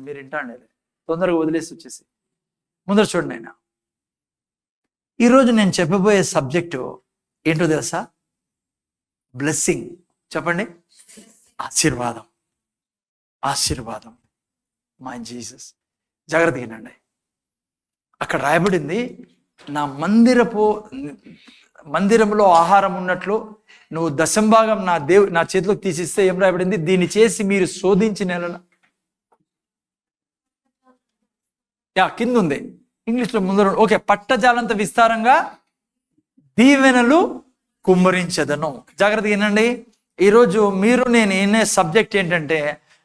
మీరు వింటాండి, తొందరగా వదిలేసి వచ్చేసి ముందర చూడండి. ఆయన ఈరోజు నేను చెప్పబోయే సబ్జెక్టు ఏంటో తెలుసా? బ్లెస్సింగ్. చెప్పండి. ఆశీర్వాదం. ఆశీర్వాదం. My Jesus. జాగ్రత్తగా వినండి. అక్కడ రాయబడింది, నా మందిరంలో ఆహారం ఉన్నట్లు నువ్వు దశంభాగం నా చేతిలోకి తీసిస్తే ఏం రాయబడింది? దీన్ని చేసి మీరు శోధించి నెల కింద ఉంది ఇంగ్లీష్లో ముందర. ఓకే, పట్టజాలంత విస్తారంగా దీవెనలు కుమ్మరించదను. జాగ్రత్తగా వినండి. ఈరోజు నేను వినే సబ్జెక్ట్ ఏంటంటే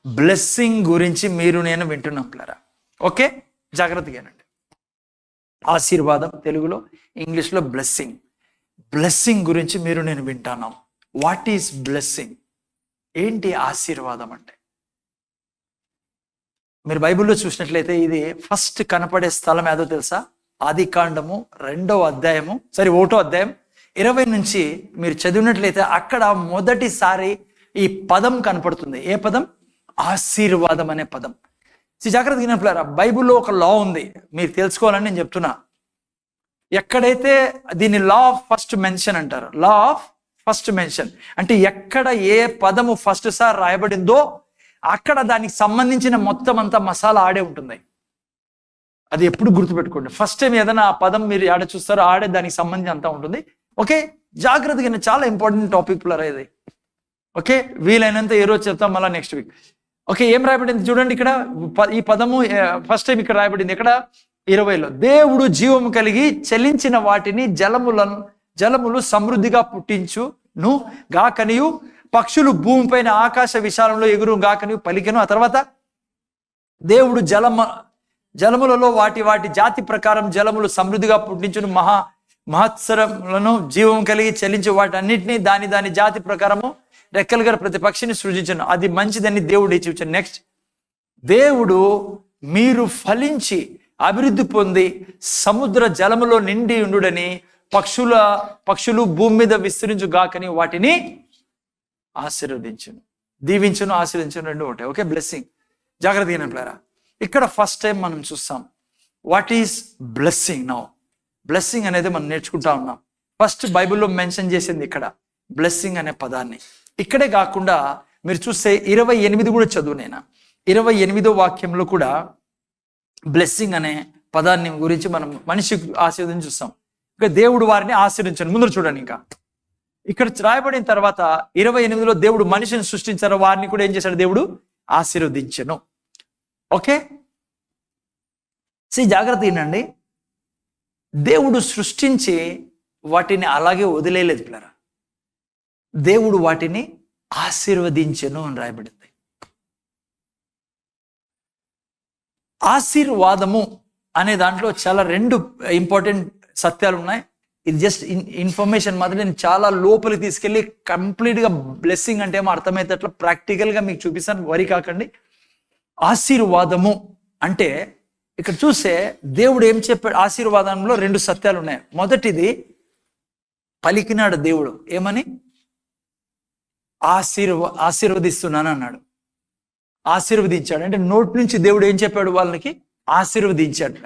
బ్లెస్సింగ్ గురించి నేను వింటున్నాం పిల్లరా. ఓకే, జాగ్రత్తగా వినండి. ఆశీర్వాదం తెలుగులో, ఇంగ్లీష్లో బ్లెస్సింగ్. బ్లెస్సింగ్ గురించి నేను వింటాను. What is blessing? ఏంటి ఆశీర్వాదం అంటే? మీరు బైబిల్లో చూసినట్లయితే ఇది ఫస్ట్ కనపడే స్థలం ఏదో తెలుసా? ఆదికాండము 2వ అధ్యాయము 1వ అధ్యాయం 20 నుంచి మీరు చదివినట్లయితే అక్కడ మొదటిసారి ఈ పదం కనపడుతుంది. ఏ పదం? ఆశీర్వాదం అనే పదం. జాగ్రత్త వినట్లేరా, బైబిల్లో ఒక లా ఉంది, మీరు తెలుసుకోవాలని నేను చెప్తున్నా. ఎక్కడైతే దీన్ని లా ఆఫ్ ఫస్ట్ మెన్షన్ అంటారు, లా ఆఫ్ ఫస్ట్ మెన్షన్ అంటే ఎక్కడ ఏ పదము ఫస్ట్ సార్ రాయబడిందో అక్కడ దానికి సంబంధించిన మొత్తం అంతా మసాలా ఆడే ఉంటుంది. అది ఎప్పుడు గుర్తుపెట్టుకోండి. ఫస్ట్ టైం ఏదైనా ఆ పదం మీరు ఆడే చూస్తారో ఆడే దానికి సంబంధించి అంతా ఉంటుంది. ఓకే, జాగ్రత్తగా, చాలా ఇంపార్టెంట్ టాపిక్ ప్లర్ ఇది. ఓకే, వీలైనంత ఏ రోజు చెప్తాం, మళ్ళీ నెక్స్ట్ వీక్. ఓకే, ఏం రాయబడింది చూడండి. ఇక్కడ ఈ పదము ఫస్ట్ టైం ఇక్కడ రాయబడింది. ఇక్కడ 20లో, దేవుడు జీవము కలిగి చలించిన వాటిని జలములు సమృద్ధిగా పుట్టించును గాకనియు, పక్షులు భూమిపైన ఆకాశ విశాలంలో ఎగురు గాకనియు పలికెను. ఆ తర్వాత దేవుడు జలములలో వాటి జాతి ప్రకారం జలములు సమృద్ధిగా పుట్టించును, మహత్సరములను జీవం కలిగి చలించే వాటి అన్నింటినీ దాని జాతి ప్రకారము రెక్కలు గల ప్రతి పక్షిని సృజించను, అది మంచిదని దేవుడు చూచాను. నెక్స్ట్, దేవుడు మీరు ఫలించి అభివృద్ధి పొంది సముద్ర జలములో నిండి ఉండుడని పక్షులు భూమి మీద విస్తరించు గాకని వాటిని ఆశీర్వదించును. దీవించును, ఆశీర్వదించును, రెండు ఒకటే. Okay, blessing. జాగ్రత్త అయినట్లేరా, ఇక్కడ ఫస్ట్ టైం మనం చూస్తాం what is blessing. Now blessing అనేది మనం నేర్చుకుంటా ఉన్నాం. ఫస్ట్ బైబిల్లో మెన్షన్ చేసింది ఇక్కడ బ్లెస్సింగ్ అనే పదాన్ని. ఇక్కడే కాకుండా మీరు చూస్తే 28 కూడా చదువు. 28వ వాక్యంలో కూడా బ్లెస్సింగ్ అనే పదాన్ని గురించి మనం మనిషి ఆశీర్వదించి చూస్తాం. ఇక దేవుడు వారిని ఆశీర్వించండి. ముందు చూడండి. ఇంకా ఇక్కడ రాయబడిన తర్వాత 28లో దేవుడు మనిషిని సృష్టించారు, వారిని కూడా ఏం చేశాడు? దేవుడు ఆశీర్వదించను. ఓకే, జాగ్రత్త ఏంటండి, దేవుడు సృష్టించి వాటిని అలాగే వదిలేయలేదు పిల్లరా. దేవుడు వాటిని ఆశీర్వదించెను అని రాయబడింది. ఆశీర్వాదము అనే దాంట్లో చాలా 2 ఇంపార్టెంట్ సత్యాలు ఉన్నాయి. ఇది జస్ట్ ఇన్ఫర్మేషన్ మాత్రం. నేను చాలా లోపలికి తీసుకెళ్ళి కంప్లీట్గా బ్లెస్సింగ్ అంటే ఏమో అర్థమయ్యేటట్లు ప్రాక్టికల్గా మీకు చూపిస్తాను, వరి కాకండి. ఆశీర్వాదము అంటే ఇక్కడ చూస్తే దేవుడు ఏం చెప్పాడు? ఆశీర్వాదంలో 2 సత్యాలు ఉన్నాయి. మొదటిది, పలికినాడు దేవుడు, ఏమని? ఆశీర్వదిస్తున్నాను అన్నాడు, ఆశీర్వదించాడు. అంటే నోటి నుంచి దేవుడు ఏం చెప్పాడు? వాళ్ళకి ఆశీర్వదించాడు.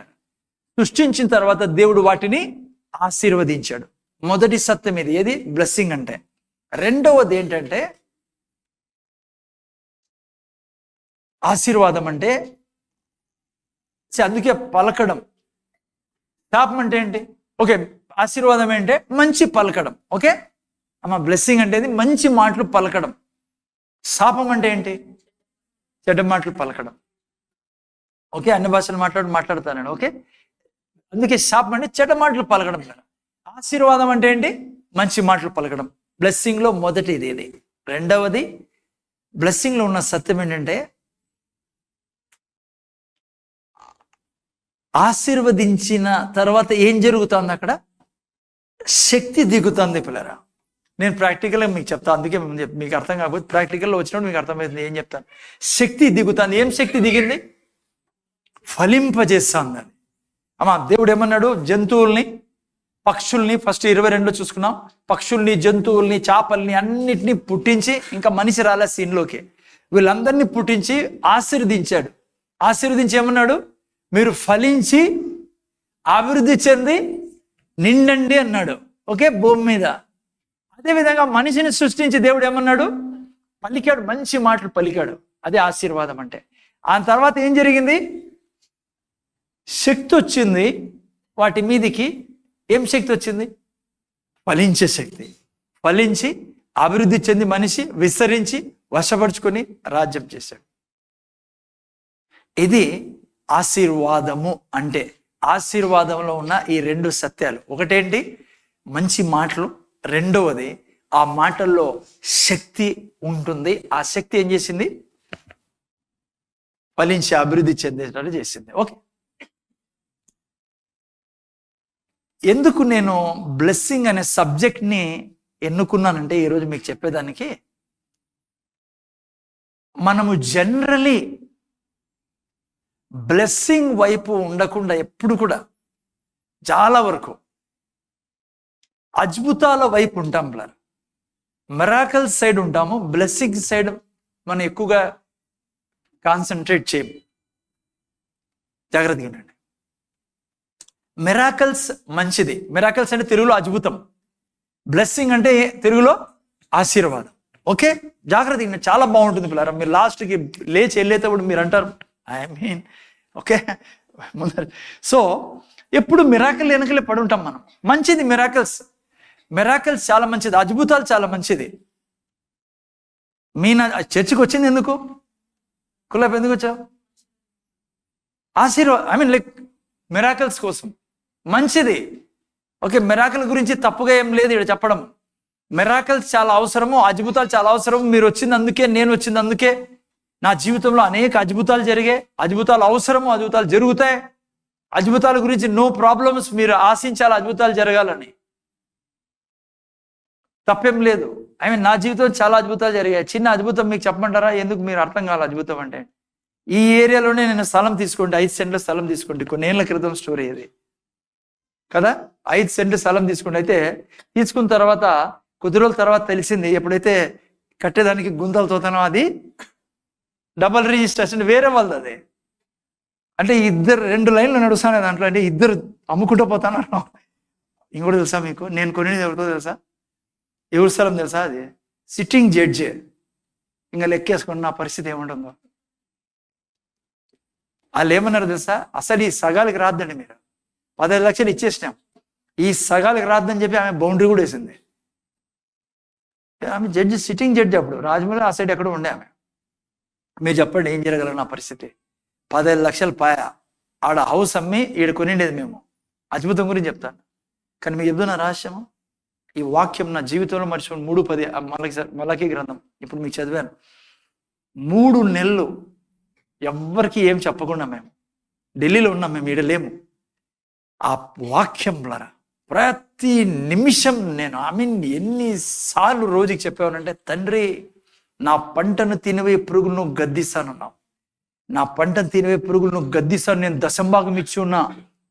సృష్టించిన తర్వాత దేవుడు వాటిని ఆశీర్వదించాడు. మొదటి సత్యం ఇది. ఏది? బ్లెస్సింగ్ అంటే. రెండవది ఏంటంటే ఆశీర్వాదం అంటే అందుకే పలకడం. శాపం అంటే ఏంటి? ఓకే, ఆశీర్వాదం ఏంటంటే మంచి పలకడం. ఓకే అమ్మ, బ్లెస్సింగ్ అంటే మంచి మాటలు పలకడం. శాపం అంటే ఏంటి? చెడ్డ మాటలు పలకడం. ఓకే, అన్ని భాషలు మాట్లాడతాను. ఓకే, అందుకే శాపం అంటే చెడ్డ మాటలు పలకడం. ఆశీర్వాదం అంటే ఏంటి? మంచి మాటలు పలకడం. బ్లెస్సింగ్లో మొదటిది ఇది. రెండవది, బ్లెస్సింగ్లో ఉన్న సత్యం ఏంటంటే ఆశీర్వదించిన తర్వాత ఏం జరుగుతుంది? అక్కడ శక్తి దిగుతుంది పిల్లరా. నేను ప్రాక్టికల్గా మీకు చెప్తాను, అందుకే మీకు అర్థం కాకపోతే ప్రాక్టికల్లో వచ్చినప్పుడు మీకు అర్థమవుతుంది. ఏం చెప్తాను? శక్తి దిగుతుంది. ఏం శక్తి దిగింది? ఫలింపజేస్తుంది అది. అమ్మా, దేవుడు ఏమన్నాడు? జంతువుల్ని, పక్షుల్ని, ఫస్ట్ 22లో చూసుకున్నాం. పక్షుల్ని, జంతువుల్ని, చేపల్ని అన్నిటినీ పుట్టించి, ఇంకా మనిషి రాలే సీన్లోకి, వీళ్ళందరినీ పుట్టించి ఆశీర్వదించాడు. ఆశీర్వదించి ఏమన్నాడు? మీరు ఫలించి అభివృద్ధి చెంది నిండండి అన్నాడు. ఓకే, భూమి మీద. అదేవిధంగా మనిషిని సృష్టించి దేవుడు ఏమన్నాడు? పలికాడు, మంచి మాటలు పలికాడు. అదే ఆశీర్వాదం అంటే. ఆ తర్వాత ఏం జరిగింది? శక్తి వచ్చింది వాటి మీదికి. ఏం శక్తి వచ్చింది? ఫలించే శక్తి. ఫలించి అభివృద్ధి చెంది మనిషి విస్తరించి వశపరుచుకొని రాజ్యం చేశాడు. ఇది ఆశీర్వాదము అంటే. ఆశీర్వాదంలో ఉన్న ఈ రెండు సత్యాలు, ఒకటేంటి? మంచి మాటలు, రెండవది ఆ మాటల్లో శక్తి ఉంటుంది. ఆ శక్తి ఏం చేసింది? ఫలించి అభివృద్ధి చెందేటట్లు చేసింది. ఓకే, ఎందుకు నేను బ్లెస్సింగ్ అనే సబ్జెక్ట్ని ఎన్నుకున్నానంటే ఈరోజు మీకు చెప్పేదానికి, మనము జనరలీ బ్లెస్సింగ్ వైపు ఉండకుండా ఎప్పుడు కూడా చాలా వరకు అద్భుతాల వైపు ఉంటాం. మిరాకల్ సైడ్ ఉంటాము, బ్లెస్సింగ్ సైడ్ మనం ఎక్కువగా కాన్సన్ట్రేట్ చేయము. జాగ్రత్తగా ఉండండి. మిరాకల్స్ మంచిది. మిరాకల్స్ అంటే తెలుగులో అద్భుతం, బ్లెస్సింగ్ అంటే తెలుగులో ఆశీర్వాదం. ఓకే, జాగ్రత్తగా, చాలా బాగుంటుంది పిల్లరా. మీరు లాస్ట్కి లేచి వెళ్ళేటప్పుడు మీరు అంటారు ఓకే ముందర. సో ఎప్పుడు మిరాకల్ వెనకలే పడి ఉంటాం మనం. మంచిది మిరాకల్స్ చాలా మంచిది, అద్భుతాలు చాలా మంచిది. మీ చర్చికి వచ్చింది ఎందుకు? కులాపు ఎందుకు వచ్చావు? ఆశీర్వాదం, లైక్ మిరాకల్స్ కోసం. మంచిది. ఓకే, మిరాకల్ గురించి తప్పుగా ఏం లేదు ఇక్కడ చెప్పడం. మిరాకల్స్ చాలా అవసరము, అద్భుతాలు చాలా అవసరము. మీరు వచ్చింది అందుకే, నేను వచ్చింది అందుకే. నా జీవితంలో అనేక అద్భుతాలు జరిగాయి. అద్భుతాలు అవసరము, అద్భుతాలు జరుగుతాయి. అద్భుతాల గురించి నో ప్రాబ్లమ్స్. మీరు ఆశించాలి అద్భుతాలు జరగాలని, తప్పేం లేదు. నా జీవితంలో చాలా అద్భుతాలు జరిగాయి. చిన్న అద్భుతం మీకు చెప్పమంటారా? ఎందుకు మీరు అర్థం కావాలి అద్భుతం అంటే? ఈ ఏరియాలోనే నేను స్థలం తీసుకోండి, 5 సెంట్ల స్థలం తీసుకోండి. కొన్ని ఏళ్ల క్రితం స్టోరీ ఇది కదా. 5 సెంట్ల స్థలం తీసుకోండి. అయితే తీసుకున్న తర్వాత కొద్ది రోజుల తర్వాత తెలిసింది, ఎప్పుడైతే కట్టేదానికి గుంతలు తోతానో అది డబల్ రిజిస్ట్రేషన్ వేరే వాళ్ళది. అది అంటే 2 లైన్లు నడుస్తాను దాంట్లో. అంటే 2 అమ్ముకుంటూ పోతాను. ఇంకోటి తెలుసా మీకు? నేను కొనేది ఎవరితో తెలుసా? ఎవరి స్థలం తెలుసా? అది సిట్టింగ్ జడ్జి. ఇంకా లెక్కేసుకుని నా పరిస్థితి ఏముంటుందో. వాళ్ళు ఏమన్నారు తెలుసా? అసలు ఈ సగాలకి రాద్దండి, మీరు 15 లక్షలు ఇచ్చేసినాం, ఈ సగాలకి రాద్దని చెప్పి ఆమె బౌండరీ కూడా వేసింది. ఆమె జడ్జి, సిట్టింగ్ జడ్జి. అప్పుడు రాజమౌళి ఆ సైడ్ ఎక్కడో ఉండే ఆమె. మీరు చెప్పండి ఏం జరగల నా పరిస్థితి? 15 లక్షలు పాయ. ఆడ హౌస్ అమ్మి ఈడ కొనిండేది మేము. అద్భుతం గురించి చెప్తాను. కానీ మీకు చెప్తున్నా రహస్యము, ఈ వాక్యం నా జీవితంలో మర్చిపోయిన 3:10 మలకీ గ్రంథం ఇప్పుడు మీకు చదివాను. 3 నెలలు ఎవ్వరికి ఏం చెప్పకుండా మేము ఢిల్లీలో ఉన్నాం, మేము ఈడ లేము. ఆ వాక్యం ద్వారా ప్రతి నిమిషం నేను ఎన్నిసార్లు రోజుకి చెప్పేవానంటే, తండ్రి నా పంటను తినవే పురుగులను గద్దిస్తానున్నావు, నా పంటను తినవే పురుగులను గద్దిస్తాను, నేను దశంభాగం ఇచ్చి ఉన్నా,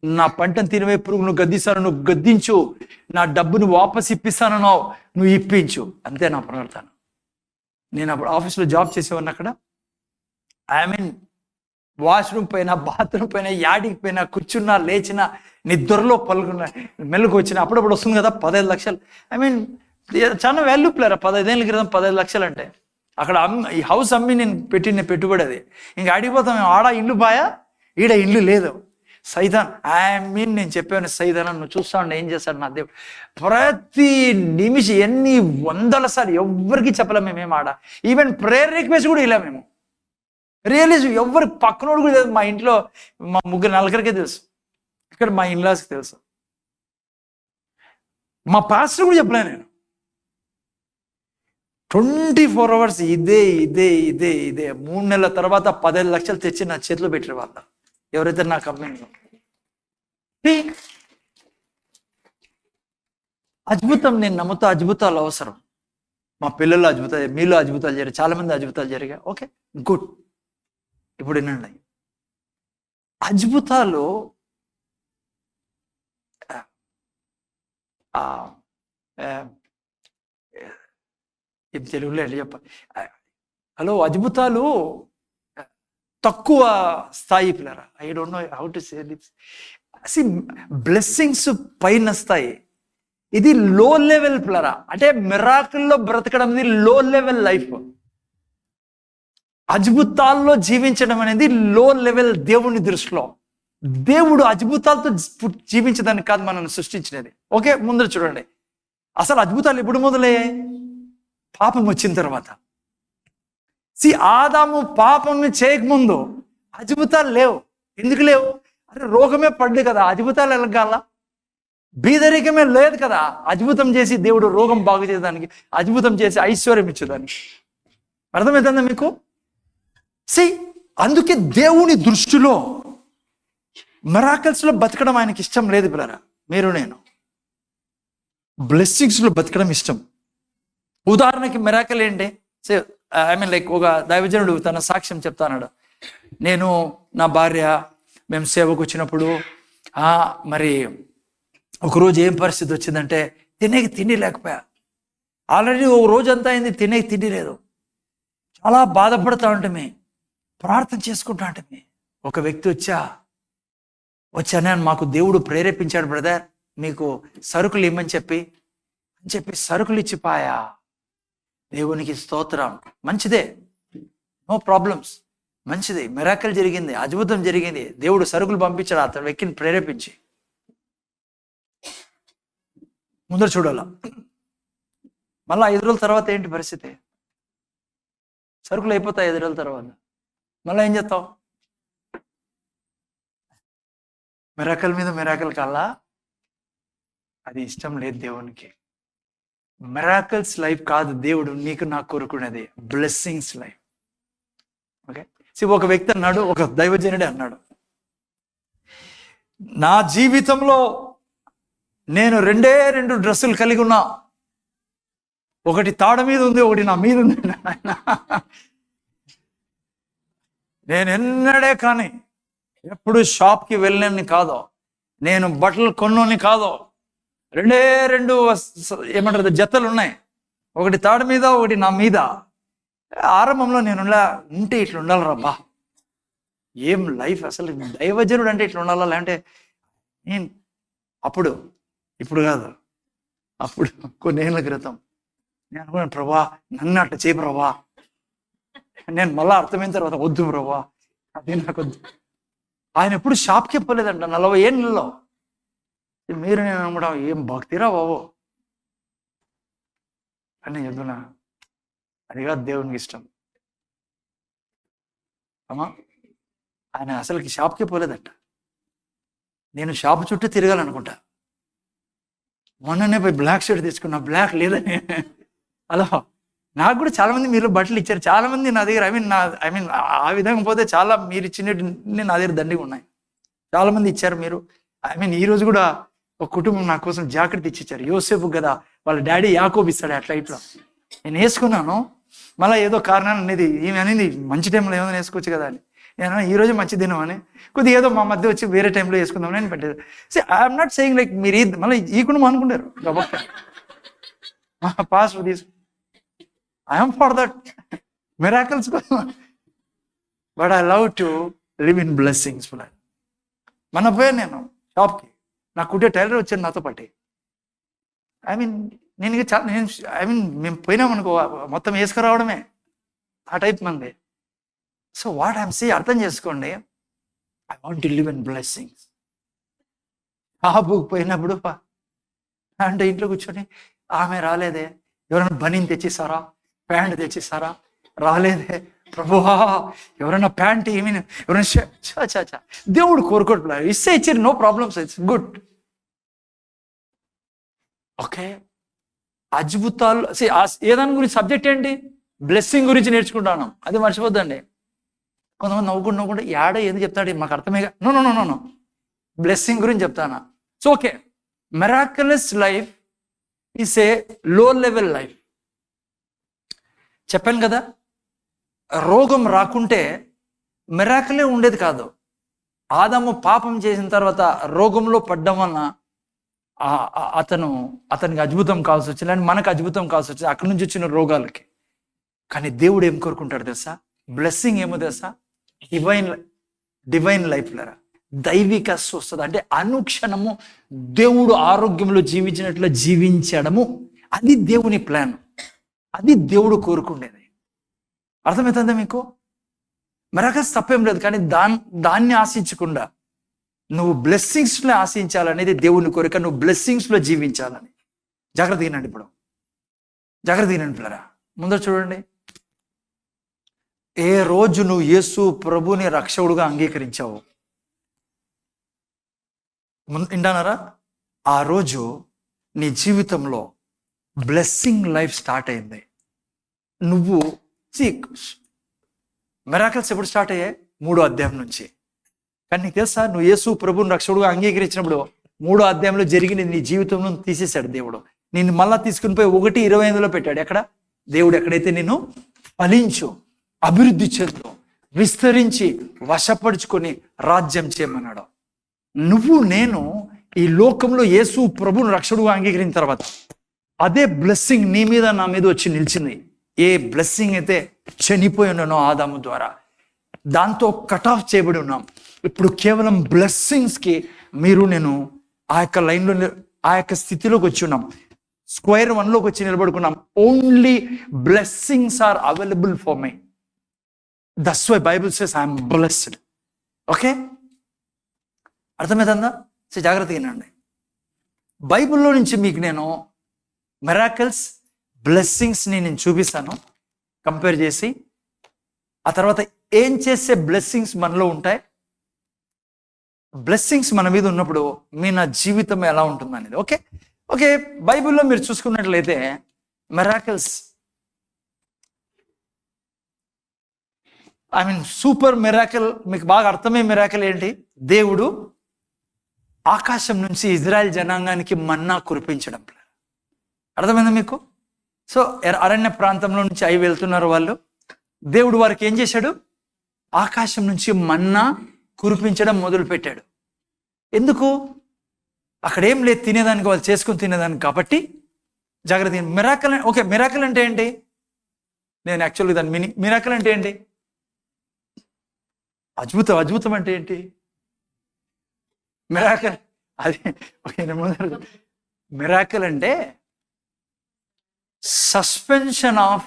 నా పంటను తినవే పురుగులను గద్దిస్తాను, నువ్వు గద్దించు, నా డబ్బును వాపస్ ఇప్పిస్తానన్నావు, నువ్వు ఇప్పించు. అంతే నా ప్రార్థన. నేను అప్పుడు ఆఫీస్లో జాబ్ చేసేవాడిని. అక్కడ వాష్రూమ్ పైన, బాత్రూమ్ పైన, యాడికి పోయినా, కూర్చున్నా, లేచినా, నిద్రలో పలుకున్నా, మెల్లుకు వచ్చిన అప్పుడప్పుడు వస్తుంది కదా 15 లక్షలు. చాలా వాల్యూ ప్లేరా. 15 ఏళ్ళ క్రితం 15 లక్షలు అంటే అక్కడ ఈ హౌస్ అమ్మి నేను పెట్టిన పెట్టుబడి అది. ఇంకా అడిగిపోతాం, ఆడ ఇల్లు బాయా, ఈడ ఇల్లు లేదు. సైతాన్ నేను చెప్పాను, సైతాన్ నువ్వు చూస్తా ఉండే ఏం చేస్తాడు నా దేవుడు. ప్రతి నిమిషం ఎన్ని వందల సార్లు ఎవ్వరికి చెప్పలేము మేమేం ఆడ. ఈవెన్ ప్రేయర్ రిక్వెస్ట్ కూడా ఇలా మేము రియలైజ్ ఎవరి పక్కనోడు కూడా లేదు. మా ఇంట్లో మా 3-4 తెలుసు, ఇక్కడ మా ఇన్లాస్కి తెలుసు, మా పాస్టర్ కూడా చెప్పలే నేను. 24 అవర్స్ ఇదే ఇదే ఇదే ఇదే. 3 నెలల తర్వాత 15 లక్షలు తెచ్చి నా చేతిలో పెట్టిన వాళ్ళ ఎవరైతే నా కంపెనీలో. అద్భుతం నేను నమ్ముతా. అద్భుతాలు అవసరం. మా పిల్లల్లో అద్భుతాలు, మీలో అద్భుతాలు జరిగాయి, చాలా మంది అద్భుతాలు జరిగాయి. Okay, good. ఇప్పుడు వినండి, అద్భుతాలు తెలుగులో ఎట్లా చెప్పాలి? హలో, అద్భుతాలు తక్కువ స్థాయి పిల్లరా. I don't know how to say this. సి బ్లెస్సింగ్స్ పైన స్థాయి, ఇది లో లెవెల్ పిల్లరా. అంటే మిరాకిల్లో బ్రతకడం అనేది లో లెవెల్ లైఫ్. అద్భుతాల్లో జీవించడం అనేది లో లెవెల్ దేవుని దృష్టిలో. దేవుడు అద్భుతాలతో జీవించడానికి కాదు మనల్ని సృష్టించినది. ఓకే, ముందర చూడండి, అసలు అద్భుతాలు ఎప్పుడు మొదలయ్యాయి? పాపం వచ్చిన తర్వాత. ఆదాము పాపం చేయకముందు అద్భుతాలు లేవు. ఎందుకు లేవు? అరే రోగమే పడ్డు కదా, అద్భుతాలు ఎలగాల. బీదరికమే లేదు కదా, అద్భుతం చేసి దేవుడు రోగం బాగు చేసేదానికి, అద్భుతం చేసి ఐశ్వర్యం ఇచ్చేదానికి. అర్థమవుతుందా మీకు? అందుకే దేవుని దృష్టిలో మిరాకిల్స్లో బతకడం ఆయనకి ఇష్టం లేదు పిల్లరా. మీరు నేను బ్లెస్సింగ్స్లో బతకడం ఇష్టం. ఉదాహరణకి మిరాకిల్ ఏంటి? ఐ మీన్ లైక్ ఒక దైవజనుడు తన సాక్ష్యం చెప్తాన్నాడు. నేను నా భార్య మేము సేవకు వచ్చినప్పుడు మరి ఒకరోజు ఏం పరిస్థితి వచ్చిందంటే తినేకి తిండి లేకపోయా. ఆల్రెడీ ఒక రోజు అంతా అయింది, తినేకి తిండి లేదు. చాలా బాధపడుతూ ఉంటామే, ప్రార్థన చేసుకుంటా ఉంటామే. ఒక వ్యక్తి వచ్చానే మాకు దేవుడు ప్రేరేపించాడు బ్రదర్, మీకు సరుకులు ఇమ్మని చెప్పి సరుకులు ఇచ్చిపాయా. దేవునికి స్తోత్రం. మంచిదే, నో ప్రాబ్లమ్స్, మంచిది. మిరాకిల్ జరిగింది, అద్భుతం జరిగింది. దేవుడు సరుకులు పంపించాడు అతను వ్యక్తిని ప్రేరేపించి. ముందర చూడాల. మళ్ళీ 5 రోజుల తర్వాత ఏంటి పరిస్థితి? సరుకులు అయిపోతాయి 5 రోజుల తర్వాత. మళ్ళీ ఏం చేస్తావు? మిరాకిల్ మీద మిరాకిల్ కల్లా అది ఇష్టం లేదు దేవునికి. మిరాకిల్స్ లైఫ్ కాదు దేవుడు నీకు నాకు కోరుకునేది, బ్లెస్సింగ్స్ లైఫ్. ఓకే, ఒక వ్యక్తి అన్నాడు, ఒక దైవజనుడే అన్నాడు, నా జీవితంలో నేను 2 డ్రెస్సులు కలిగి ఉన్నా. ఒకటి తాడ మీద ఉంది, ఒకటి నా మీద ఉంది. నేను ఎన్నడే కానీ ఎప్పుడు షాప్కి వెళ్ళని కాదో, నేను బట్టలు కొన్నోని కాదో, 2 ఏమంటారు జతలు ఉన్నాయి, ఒకటి తాడు మీద ఒకటి నా మీద. ఆరంభంలో నేను ఉంటే ఇట్లా ఉండాలి రబ్బా, ఏం లైఫ్ అసలు, దైవజనుడు అంటే ఇట్లా ఉండాలా. లేదంటే నేను ఇప్పుడు కాదు, అప్పుడు కొన్నేళ్ళ క్రితం నేను అనుకున్నాను, ప్రభా నన్ను అట్లా చేయి ప్రభా. నేను మళ్ళా అర్థమైన తర్వాత వద్దు ప్రభా, అది నాకు వద్దు. ఆయన ఎప్పుడు షాప్కి చెప్పలేదంట 40 ఏళ్ళలో. మీరు నేను అనుకుంటా ఏం భక్తిరా బాబు అని నేను చెప్తున్నా. అది కాదు దేవునికి ఇష్టం. అమ్మా ఆయన అసలుకి షాప్కి పోలేదట. నేను షాప్ చుట్టూ తిరగాలనుకుంటా. మొన్ననే పోయి బ్లాక్ షర్ట్ తీసుకున్నా, బ్లాక్ లేదని. అలా నాకు కూడా చాలా మంది మీరు బట్టలు ఇచ్చారు, చాలా మంది నా దగ్గర ఐ మీన్ ఆ విధంగా పోతే చాలా మీరు ఇచ్చినట్టు నా దగ్గర దండిగా ఉన్నాయి. చాలా మంది ఇచ్చారు మీరు. ఈ రోజు కూడా ఒక కుటుంబం నా కోసం జాకెట్ తెచ్చిచ్చారు. యోసేపు కదా, వాళ్ళ డాడీ యాకోబు ఇస్తాడు అట్లా ఇట్లా. నేను వేసుకున్నాను, మళ్ళీ ఏదో కారణాలు అనేది ఈమె అనేది మంచి టైంలో ఏమైనా వేసుకోవచ్చు కదా అని. నేను ఈ రోజు మంచి దినం అని కొద్దిగా ఏదో మా మధ్య వచ్చి వేరే టైంలో వేసుకుందామని నేను పెట్టేది. ఐఎమ్ నాట్ సేయింగ్ లైక్ మీరు మళ్ళీ ఈ కుటుంబం అనుకుంటారు కాబట్టి pass I'm for that miracles, but I love to live in blessings. మన పోయాను నేను షాప్కి, నాకు కుట్టే టైలర్ వచ్చాను నాతో పాటు. మేము పోయినామనుకో మొత్తం వేసుకురావడమే ఆ టైప్ మంది. సో వాట్ ఐఎమ్ సీ అర్థం చేసుకోండి, I want to live in blessings. షాపుకి పోయినప్పుడు అంటే ఇంట్లో కూర్చొని ఆమె రాలేదే, ఎవరైనా బనీన్ తెచ్చిస్తారా, ప్యాంట్ తెచ్చిస్తారా, రాలేదే ప్రభువా, ఎవరైనా ప్యాంట్ ఎవరైనా దేవుడు కోరుకోవట్లేదు. ఇస్తే ఇచ్చారు, no problems, it's good. Okay, అద్భుతాలు ఏదాని గురించి సబ్జెక్ట్ ఏంటి? బ్లెస్సింగ్ గురించి నేర్చుకుంటాను, అది మర్చిపోద్దండి. కొంతమంది నవ్వుకుంటూ ఏదో చెప్తాడు మాకు అర్థమేగా. No no no no blessing గురించి చెప్తానా. So okay, miraculous life is a low level life. చెప్పాను కదా, రోగం రాకుంటే మిరాకిలే ఉండేది కాదు. ఆదాము పాపం చేసిన తర్వాత రోగంలో పడ్డం వలన అతనికి అద్భుతం కావాల్సి వచ్చింది, అండ్ మనకు అద్భుతం కావాల్సి వచ్చింది అక్కడి నుంచి వచ్చిన రోగాలకి. కానీ దేవుడు ఏం కోరుకుంటాడు తెలుసా? బ్లెస్సింగ్ ఏమో తెలుసా? డివైన్ లైఫ్లరా, దైవిక స్వస్థత అంటే అనుక్షణము దేవుడు ఆరోగ్యంలో జీవించినట్లు జీవించడము, అది దేవుని ప్లాన్, అది దేవుడు కోరుకునేది. అర్థమవుతుందా మీకు? మిరాకిల్స్ తప్పేం లేదు, కానీ దాన్ని ఆశించకుండా నువ్వు బ్లెస్సింగ్స్లో ఆశించాలనేది దేవుని కోరిక. నువ్వు బ్లెస్సింగ్స్లో జీవించాలని. జాగ్రత్త తినండి, ఇప్పుడు జాగ్రత్త తినండి పిల్లరా. ముందర చూడండి, ఏ రోజు నువ్వు యేసు ప్రభుని రక్షకుడుగా అంగీకరించావు, వింటానారా, ఆ రోజు నీ జీవితంలో బ్లెస్సింగ్ లైఫ్ స్టార్ట్ అయింది. నువ్వు మిరాకిల్స్ ఎప్పుడు స్టార్ట్ అయ్యాయి? 3వ అధ్యాయం నుంచి. కానీ నీకు తెలుసా, నువ్వు యేసు ప్రభుని రక్షకుడుగా అంగీకరించినప్పుడు 3వ అధ్యాయంలో జరిగిన నీ జీవితంలో తీసేశాడు దేవుడు. నిన్ను మళ్ళా తీసుకుని పోయి 1:25 పెట్టాడు. ఎక్కడ? దేవుడు ఎక్కడైతే నిన్ను ఫలించు, అభివృద్ధి చెందు, విస్తరించి, వశపరుచుకొని రాజ్యం చేయమన్నాడు. నువ్వు నేను ఈ లోకంలో యేసు ప్రభుని రక్షకుడుగా అంగీకరించిన తర్వాత అదే బ్లెస్సింగ్ నీ మీద నా మీద వచ్చి నిలిచింది. ఏ బ్లెస్సింగ్ అయితే చనిపోయి ఉన్నానో ఆదాము ద్వారా, దాంతో కట్ ఆఫ్ చేయబడి ఉన్నాం. ఇప్పుడు కేవలం బ్లెస్సింగ్స్కి మీరు నేను ఆ యొక్క లైన్లో, ఆ యొక్క స్థితిలోకి వచ్చి ఉన్నాం. స్క్వేర్ 1లోకి వచ్చి నిలబడుకున్నాం. Only blessings are available for my. That's why Bible says I'm blessed. Okay, అర్థమవుతుందా? సో జాగ్రత్తగా వినండి. బైబిల్లో నుంచి మీకు నేను మిరాకిల్స్, బ్లెస్సింగ్స్ని నేను చూపిస్తాను కంపేర్ చేసి. ఆ తర్వాత ఏం చేసే బ్లెస్సింగ్స్ మనలో ఉంటాయి, బ్లెస్సింగ్స్ మన మీద ఉన్నప్పుడు నా జీవితం ఎలా ఉంటుంది అనేది. ఓకే ఓకే బైబిల్లో మీరు చూసుకున్నట్లయితే మిరాకిల్స్, సూపర్ మిరాకిల్, మీకు బాగా అర్థమయ్యే మిరాకిల్ ఏంటి? దేవుడు ఆకాశం నుంచి ఇజ్రాయెల్ జనాంగానికి మన్నా కురిపించడం. అర్థమైందా మీకు? సో అరణ్య ప్రాంతంలో నుంచి అవి వెళ్తున్నారు వాళ్ళు. దేవుడు వారికి ఏం చేశాడు? ఆకాశం నుంచి మన్నా కురిపించడం మొదలుపెట్టాడు. ఎందుకు? అక్కడేం లేదు తినేదానికి, వాళ్ళు చేసుకుని తినేదానికి. కాబట్టి జాగ్రత్త. మిరాకిల్, ఓకే, మిరాకిల్ అంటే ఏంటి? నేను యాక్చువల్గా దాని మీనింగ్, మిరాకిల్ అంటే ఏంటి? అద్భుతం. అద్భుతం అంటే ఏంటి? మిరాకిల్ అది ఓకే. మిరాకిల్ అంటే suspension of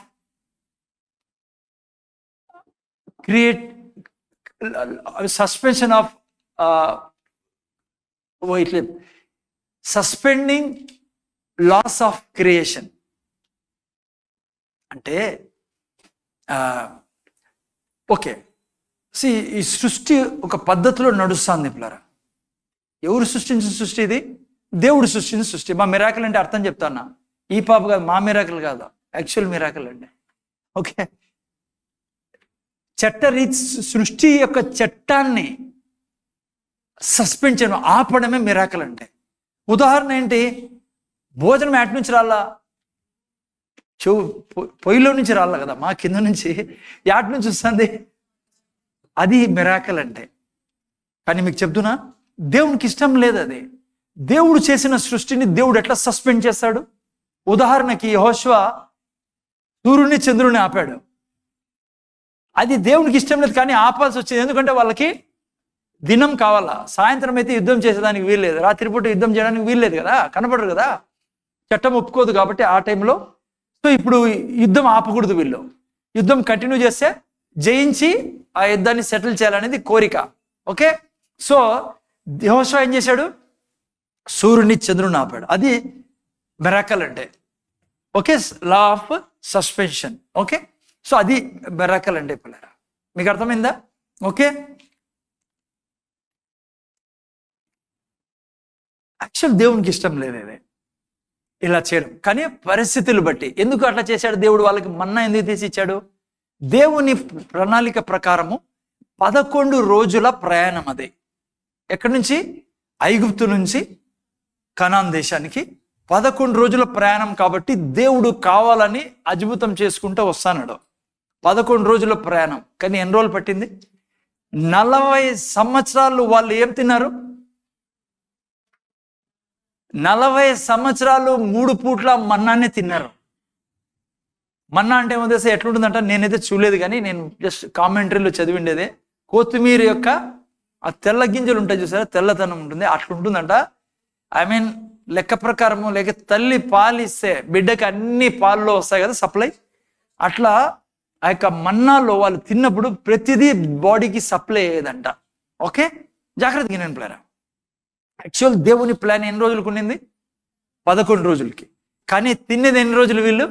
suspending laws of creation. అంటే ఓకే, ఈ సృష్టి ఒక పద్ధతిలో నడుస్తుంది పిల్లరా. ఎవరు సృష్టించిన సృష్టి ఇది? దేవుడు సృష్టించిన సృష్టి. మా మిరాకిల్ అంటే అర్థం చెప్తానా? ఈ పాప కాదు, మా మిరాకిల్ కాదు, యాక్చువల్ మిరాకిల్ అండి. ఓకే, సృష్టి యొక్క చట్టాన్ని సస్పెండ్ చేయడం, ఆపడమే మిరాకిల్ అంటే. ఉదాహరణ ఏంటి? భోజనం యాటి నుంచి రాలా? పొయ్యిలో నుంచి రాలా కదా, మా కింద నుంచి. యాటి నుంచి వస్తుంది? అది మిరాకిల్ అంటే. కానీ మీకు చెప్తున్నా, దేవునికి ఇష్టం లేదు అది. దేవుడు చేసిన సృష్టిని దేవుడు ఎట్లా సస్పెండ్ చేస్తాడు? ఉదాహరణకి యెహోషువ సూర్యుని చంద్రుని ఆపాడు. అది దేవునికి ఇష్టం లేదు, కానీ ఆపాల్సి వచ్చింది. ఎందుకంటే వాళ్ళకి దినం కావాలా. సాయంత్రం అయితే యుద్ధం చేసేదానికి వీల్లేదు, రాత్రిపూట యుద్ధం చేయడానికి వీల్లేదు కదా, కనపడరు కదా, చట్టం ఒప్పుకోదు. కాబట్టి ఆ టైంలో సో ఇప్పుడు యుద్ధం ఆపకూడదు. వీళ్ళు యుద్ధం కంటిన్యూ చేస్తే జయించి ఆ యుద్ధాన్ని సెటిల్ చేయాలనేది కోరిక. ఓకే, సో యెహోషువ ఏం చేశాడు? సూర్యుని చంద్రుని ఆపాడు. అది మిరాకిల్ అంటే. Okay, law of suspension. Okay, so అది మిరాకిల్ అంటే పిల్లరా. మీకు అర్థమైందా? ఓకే, యాక్చువల్ దేవునికి ఇష్టం లేదు ఇలా చేయడం, కానీ పరిస్థితులు బట్టి. ఎందుకు అట్లా చేశాడు దేవుడు? వాళ్ళకి మన్నా ఎందుకు తీసి ఇచ్చాడు? దేవుని ప్రణాళిక ప్రకారము 11 రోజుల ప్రయాణం అది. ఎక్కడి నుంచి? ఐగుప్తు నుంచి కనాన్ దేశానికి 11 రోజుల ప్రయాణం. కాబట్టి దేవుడు కావాలని అద్భుతం చేసుకుంటూ వస్తాడు. 11 రోజుల ప్రయాణం. కానీ ఎన్ని రోజులు పట్టింది? 40 సంవత్సరాలు వాళ్ళు ఏం తిన్నారు? 40 సంవత్సరాలు 3 పూట్ల మన్నానే తిన్నారు. మన్నా అంటే ఏమో తెలుసా ఎట్లుంటుందంట? నేనైతే చూడలేదు, కానీ నేను జస్ట్ కామెంటరీలో చదివిండేదే. కొత్తిమీర యొక్క ఆ తెల్ల గింజలు ఉంటాయి చూసారా, తెల్లతనం ఉంటుంది, అట్లా ఉంటుందంట. ఐ మీన్ లెక్క ప్రకారము, లేక తల్లి పాలిస్తే బిడ్డకి అన్ని పాల్లో వస్తాయి కదా సప్లై, అట్లా ఆ యొక్క మన్నాలో వాళ్ళు తిన్నప్పుడు ప్రతిదీ బాడీకి సప్లై అయ్యేదంట. ఓకే, జాగ్రత్తగా నేను ప్లాన్. యాక్చువల్ దేవుని ప్లాన్ ఎన్ని రోజులకు ఉండింది? 11 రోజులకి. కానీ తినేది ఎన్ని రోజులు? వీళ్ళు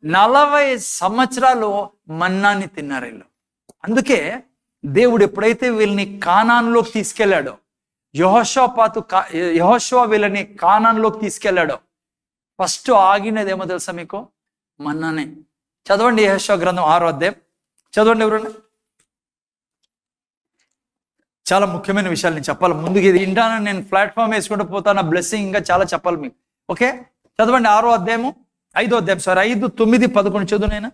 40 సంవత్సరాలు మన్నాని తిన్నారు వీళ్ళు. అందుకే దేవుడు ఎప్పుడైతే వీళ్ళని కానాన్లోకి తీసుకెళ్లాడో, యెహోషువ వీళ్ళని కానాన్లోకి తీసుకెళ్లాడో, ఫస్ట్ ఆగినది ఏమో తెలుసా మీకు? మన్నానే. చదవండి యెహోషువ గ్రంథం 6వ అధ్యాయం చదవండి ఎవరన్నా. చాలా ముఖ్యమైన విషయాలు నేను చెప్పాలి ముందుకు. ఇది ఇంటాను, నేను ప్లాట్ఫామ్ వేసుకుంటూ పోతాను, బ్లెస్సింగ్ ఇంకా చాలా చెప్పాలి మీకు. ఓకే, చదవండి 6వ అధ్యాయము, 5వ అధ్యాయం, సారీ 5, 9, 11 చదువు నైనా.